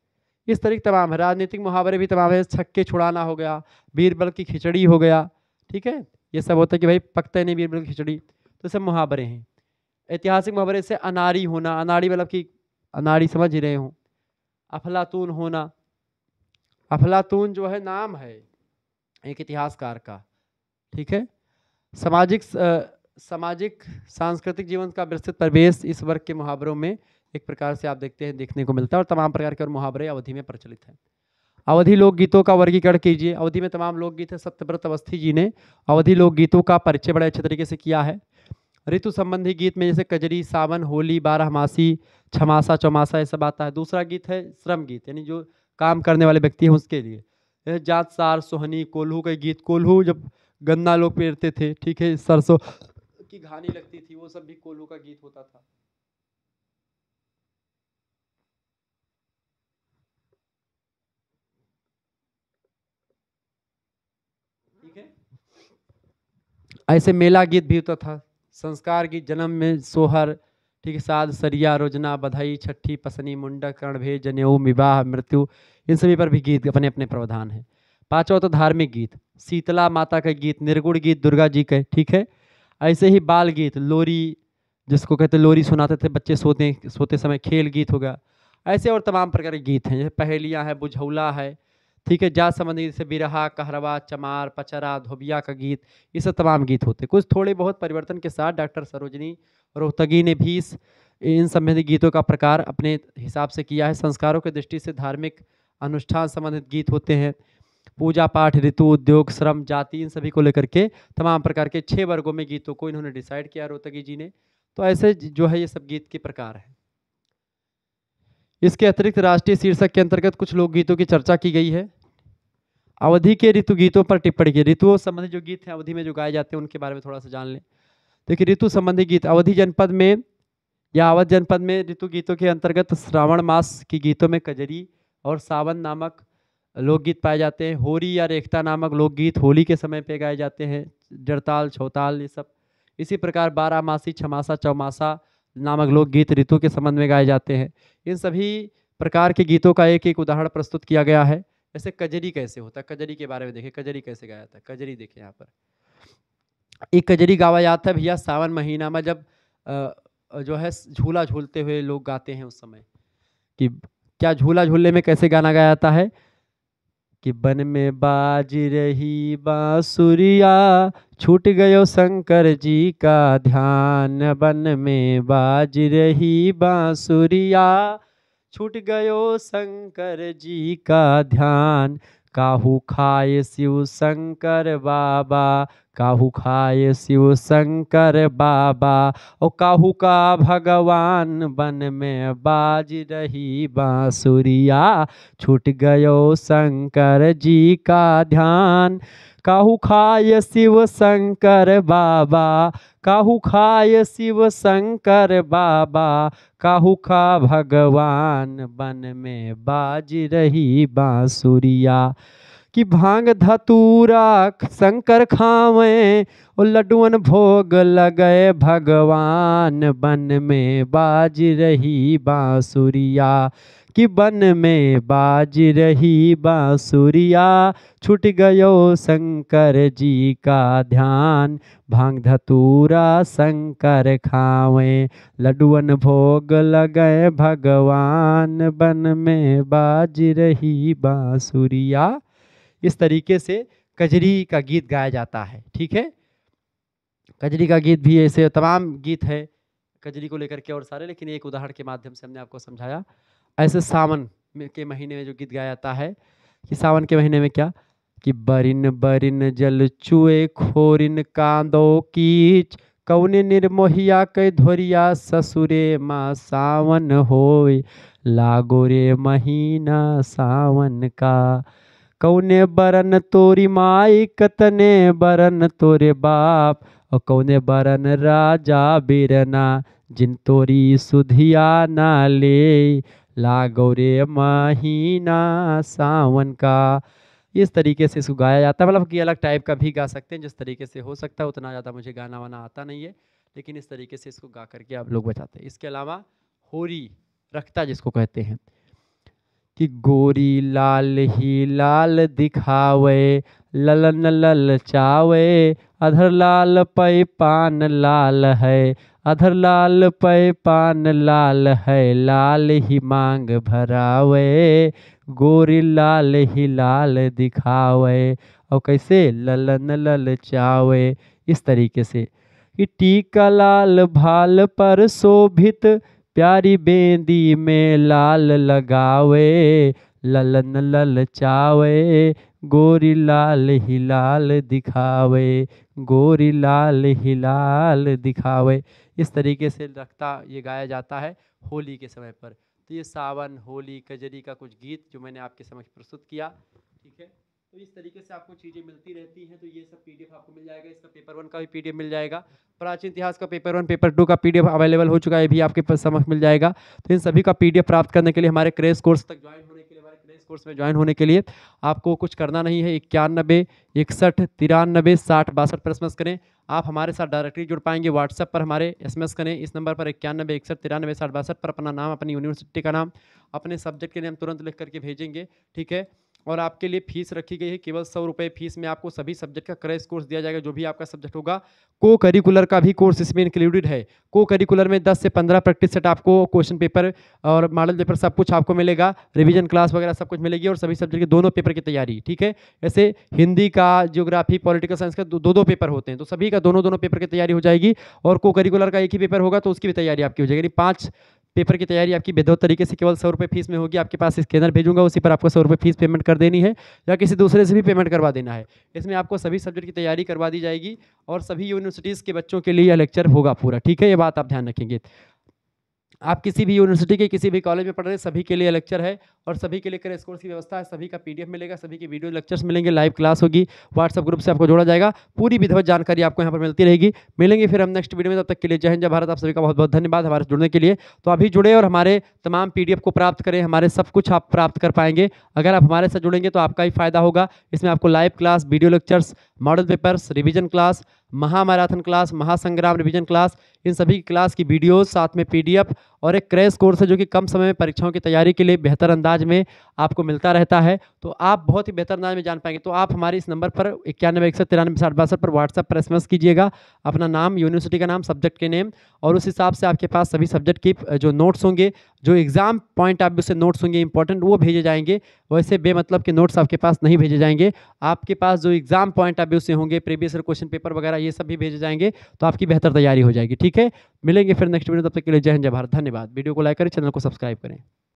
इस तरीके तमाम है। राजनीतिक मुहावरे भी तमाम है। छक्के छुड़ाना हो गया, बीरबल की खिचड़ी हो गया। ठीक है, ये सब होता है कि भाई पकते नहीं बीरबल की खिचड़ी, तो सब मुहावरे हैं। ऐतिहासिक मुहावरे से अनाड़ी होना, अनाड़ी मतलब कि अनाड़ी समझ ही रहे हो, अफलातून होना। अफलातून जो है नाम है एक इतिहासकार का। ठीक है, सामाजिक सांस्कृतिक जीवन का विस्तृत परिवेश इस वर्ग के मुहावरों में एक प्रकार से आप देखते हैं देखने को मिलता है, और तमाम प्रकार के और मुहावरे अवधि में प्रचलित हैं। अवधि लोकगीतों का वर्गीकरण कीजिए। अवधि में तमाम लोकगीत है। सत्यव्रत अवस्थी जी ने अवधि लोकगीतों का परिचय बड़े अच्छे तरीके से किया है। ऋतु संबंधी गीत में जैसे कजरी, सावन, होली, बारहमासी, छमासा, चौमासा, ये सब आता है। दूसरा गीत है श्रम गीत, यानी जो काम करने वाले व्यक्ति हैं उसके लिए। जात सार, सोहनी, कोल्हू के गीत। कोल्हू जब गन्ना लोग पेरते थे, ठीक है, सरसों की घानी लगती थी, वो सब भी कोल्हू का गीत होता था। ठीक है, ऐसे मेला गीत भी होता था। संस्कार गीत, जन्म में सोहर, ठीक है, साध सरिया, रोजना, बधाई, छठी, पसनी, मुंडक, कर्णभेद, जनेऊ, विवाह, मृत्यु, इन सभी पर भी गीत अपने अपने प्रावधान हैं। पांचवा तो धार्मिक गीत, शीतला माता का गीत, निर्गुण गीत दुर्गा जी के। ठीक है, ऐसे ही बाल गीत, लोरी जिसको कहते हैं, लोरी सुनाते थे बच्चे सोते सोते समय, खेल गीत हो गया। ऐसे और तमाम प्रकार के गीत हैं, जैसे पहेलियाँ है, बुझौला है। ठीक है, जात संबंधी जैसे बिरहा, कहरवा, चमार, पचरा, धोबिया का गीत, ये सब तमाम गीत होते। कुछ थोड़े बहुत परिवर्तन के साथ डॉक्टर सरोजनी रोहतगी ने भी इन संबंधी गीतों का प्रकार अपने हिसाब से किया है। संस्कारों की दृष्टि से धार्मिक अनुष्ठान संबंधित गीत होते हैं। पूजा पाठ, ऋतु, उद्योग, श्रम, जाति, इन सभी को लेकर के तमाम प्रकार के 6 वर्गों में गीतों को इन्होंने डिसाइड किया रोहतगी जी ने। तो ऐसे जो है ये सब गीत के प्रकार हैं। इसके अतिरिक्त राष्ट्रीय शीर्षक के अंतर्गत कुछ लोकगीतों की चर्चा की गई है। अवधि के ऋतु गीतों पर टिप्पणी की। ऋतुओं संबंधी जो गीत हैं अवधि में जो गाए जाते हैं उनके बारे में थोड़ा सा जान लें। देखिए, ऋतु संबंधी गीत अवधि जनपद में या अवध जनपद में ऋतु गीतों के अंतर्गत श्रावण मास की गीतों में कजरी और सावन नामक लोकगीत पाए जाते हैं। होरी या रेखता नामक लोकगीत होली के समय पे गाए जाते हैं। जड़ताल, छौताल, ये सब। इसी प्रकार बारहमासी, छमासा, चौमासा नामक लोकगीत ऋतु के संबंध में गाए जाते हैं। इन सभी प्रकार के गीतों का एक एक उदाहरण प्रस्तुत किया गया है। जैसे कजरी कैसे होता है, कजरी के बारे में देखिए, कजरी कैसे गाया जाता है। कजरी देखिए यहाँ पर, एक कजरी गावा जाता है भैया सावन महीना में, जब जो है झूला झूलते हुए लोग गाते हैं उस समय। कि क्या झूला झूलने में कैसे गाना गाया जाता है कि बन में बाज रही बांसुरिया, छूट गयो शंकर जी का ध्यान, बन में बाज रही बांसुरिया, छूट गयो शंकर जी का ध्यान, काहू खाए शिव शंकर बाबा, काहू खाए शिव शंकर बाबा, ओ काहू का भगवान, बन में बाज रही बांसुरिया, छूट गयो शंकर जी का ध्यान, काहू खाए शिव शंकर बाबा, काहू खाए शिव शंकर बाबा, काहू का भगवान, बन में बाज रही बांसुरिया। कि भांग धतूरा शंकर खावे, और लड्डुअन भोग लगे भगवान, बन में बाज रही बांसुरिया। कि बन में बाज रही बांसुरिया, छूट गयो शंकर जी का ध्यान, भांग धतूरा शंकर खावे, लड्डुअन भोग लगे भगवान, बन में बाज रही बांसुरिया। इस तरीके से कजरी का गीत गाया जाता है। ठीक है, कजरी का गीत भी ऐसे तमाम गीत है कजरी को लेकर के और सारे, लेकिन एक उदाहरण के माध्यम से हमने आपको समझाया। ऐसे सावन के महीने में जो गीत गाया जाता है कि सावन के महीने में क्या कि बरिन बरिन जल चुए खोरिन कांदो कीच, कौने निर्मोहिया कै धोरिया ससुरे माँ सावन होय, लागो रे महीना सावन का, कौने बरन तोरी माई कतने बरन तोरे बाप, और कौने बरन राजा बिरना, जिन तोरी सुधिया ना ले, लागो रे महीना सावन का। इस तरीके से इसको गाया जाता है, मतलब कि अलग टाइप का भी गा सकते हैं, जिस तरीके से हो सकता है। उतना ज़्यादा मुझे गाना वाना आता नहीं है, लेकिन इस तरीके से इसको गा करके आप लोग बजाते हैं। इसके अलावा होरी रखता जिसको कहते हैं कि गोरी लाल ही लाल दिखावे, ललन ललचावे, अधर लाल पै पान लाल है, अधर लाल पै पान लाल है, लाल ही मांग भरावे, गोरी लाल ही लाल दिखावे, और कैसे ललन ललचावे। इस तरीके से कि टीका लाल भाल पर शोभित, प्यारी बेंदी में लाल लगावे, ललन ललचावे, गोरी लाल ही लाल दिखावे, गोरी लाल ही लाल दिखावे। इस तरीके से रखता ये गाया जाता है होली के समय पर। तो ये सावन, होली, कजरी का कुछ गीत जो मैंने आपके समक्ष प्रस्तुत किया। ठीक है, तो इस तरीके से आपको चीज़ें मिलती रहती हैं। तो ये सब पीडीएफ आपको मिल जाएगा, इसका पेपर 1 का भी पीडीएफ मिल जाएगा, प्राचीन इतिहास का पेपर 1 पेपर 2 का पीडीएफ अवेलेबल हो चुका है, भी आपके समक्ष मिल जाएगा। तो इन सभी का पीडीएफ प्राप्त करने के लिए हमारे क्रैश कोर्स तक ज्वाइन होने के लिए, हमारे क्रैश कोर्स में ज्वाइन होने के लिए आपको कुछ करना नहीं है। 91 61 93 60 62 पर SMS करें। आप हमारे साथ डायरेक्टली जुड़ पाएंगे। व्हाट्सएप पर हमारे SMS करें इस नंबर पर 91 61 93 60 62 पर अपना नाम, अपनी यूनिवर्सिटी का नाम, अपने सब्जेक्ट के लिए हम तुरंत लिख करके भेजेंगे। ठीक है, और आपके लिए फीस रखी गई है केवल 100 रुपये फीस में आपको सभी सब्जेक्ट का क्रैश कोर्स दिया जाएगा। जो भी आपका सब्जेक्ट होगा, को करिकुलर का भी कोर्स इसमें इंक्लूडेड है। को करिकुलर में 10 से 15 प्रैक्टिस सेट आपको, क्वेश्चन पेपर और मॉडल पेपर सब कुछ आपको मिलेगा, रिवीजन क्लास वगैरह सब कुछ मिलेगी, और सभी सब्जेक्ट के दोनों पेपर की तैयारी। ठीक है, ऐसे हिंदी का, ज्योग्राफी, पॉलिटिकल साइंस का दो पेपर होते हैं, तो सभी का दोनों पेपर की तैयारी हो जाएगी। और को करिकुलर का एक ही पेपर होगा, तो उसकी भी तैयारी आपकी हो जाएगी। 5 पेपर की तैयारी आपकी बेहतर तरीके से केवल 100 रुपये फीस में होगी। आपके पास स्कैनर भेजूंगा, उसी पर आपको 100 रुपये फीस पेमेंट कर देनी है, या किसी दूसरे से भी पेमेंट करवा देना है। इसमें आपको सभी सब्जेक्ट की तैयारी करवा दी जाएगी, और सभी यूनिवर्सिटीज़ के बच्चों के लिए यह लेक्चर होगा पूरा। ठीक है, ये बात आप ध्यान रखेंगे। आप किसी भी यूनिवर्सिटी के किसी भी कॉलेज में पढ़ रहे हैं, सभी के लिए लेक्चर है, और सभी के लिए क्रैश कोर्स की व्यवस्था है। सभी का पीडीएफ मिलेगा, सभी के वीडियो लेक्चर्स मिलेंगे, लाइव क्लास होगी, व्हाट्सएप ग्रुप से आपको जोड़ा जाएगा, पूरी विधिवत जानकारी आपको यहाँ पर मिलती रहेगी। मिलेंगे फिर हम नेक्स्ट वीडियो में, तब तक के लिए जय हिंद जय भारत। आप सभी का बहुत बहुत धन्यवाद हमारे जुड़ने के लिए। तो अभी जुड़े और हमारे तमाम पीडीएफ को प्राप्त करें, हमारे सब कुछ आप प्राप्त कर पाएंगे। अगर आप हमारे साथ जुड़ेंगे तो आपका ही फायदा होगा। इसमें आपको live class, video lectures, model papers, revision class, महामैराथन क्लास, महासंग्राम रिवीजन क्लास, इन सभी की क्लास की वीडियोस, साथ में पीडीएफ और एक क्रैश कोर्स है जो कि कम समय में परीक्षाओं की तैयारी के लिए बेहतर अंदाज में आपको मिलता रहता है। तो आप बहुत ही बेहतर अंदाज में जान पाएंगे। तो आप हमारे इस नंबर पर 9161936062 पर व्हाट्सएप पर एसएमएस कीजिएगा, अपना नाम, यूनिवर्सिटी का नाम, सब्जेक्ट के नेम, और उस हिसाब से आपके पास सभी सब्जेक्ट की जो नोट्स होंगे, जो एग्जाम पॉइंट ऑफ व्यू से नोट्स होंगे इंपॉर्टेंट, वो भेजे जाएंगे। वैसे बेमतलब के नोट्स आपके पास नहीं भेजे जाएंगे। आपके पास जो एग्जाम पॉइंट ऑफ व्यू से होंगे, प्रीवियस क्वेश्चन पेपर वगैरह, ये सब भी भेजे जाएंगे। तो आपकी बेहतर तैयारी हो जाएगी। ठीक है, मिलेंगे फिर नेक्स्ट वीडियो। तब तक के लिए जय हिंद, जय भारत, धन्यवाद। वीडियो को लाइक करें, चैनल को सब्सक्राइब करें।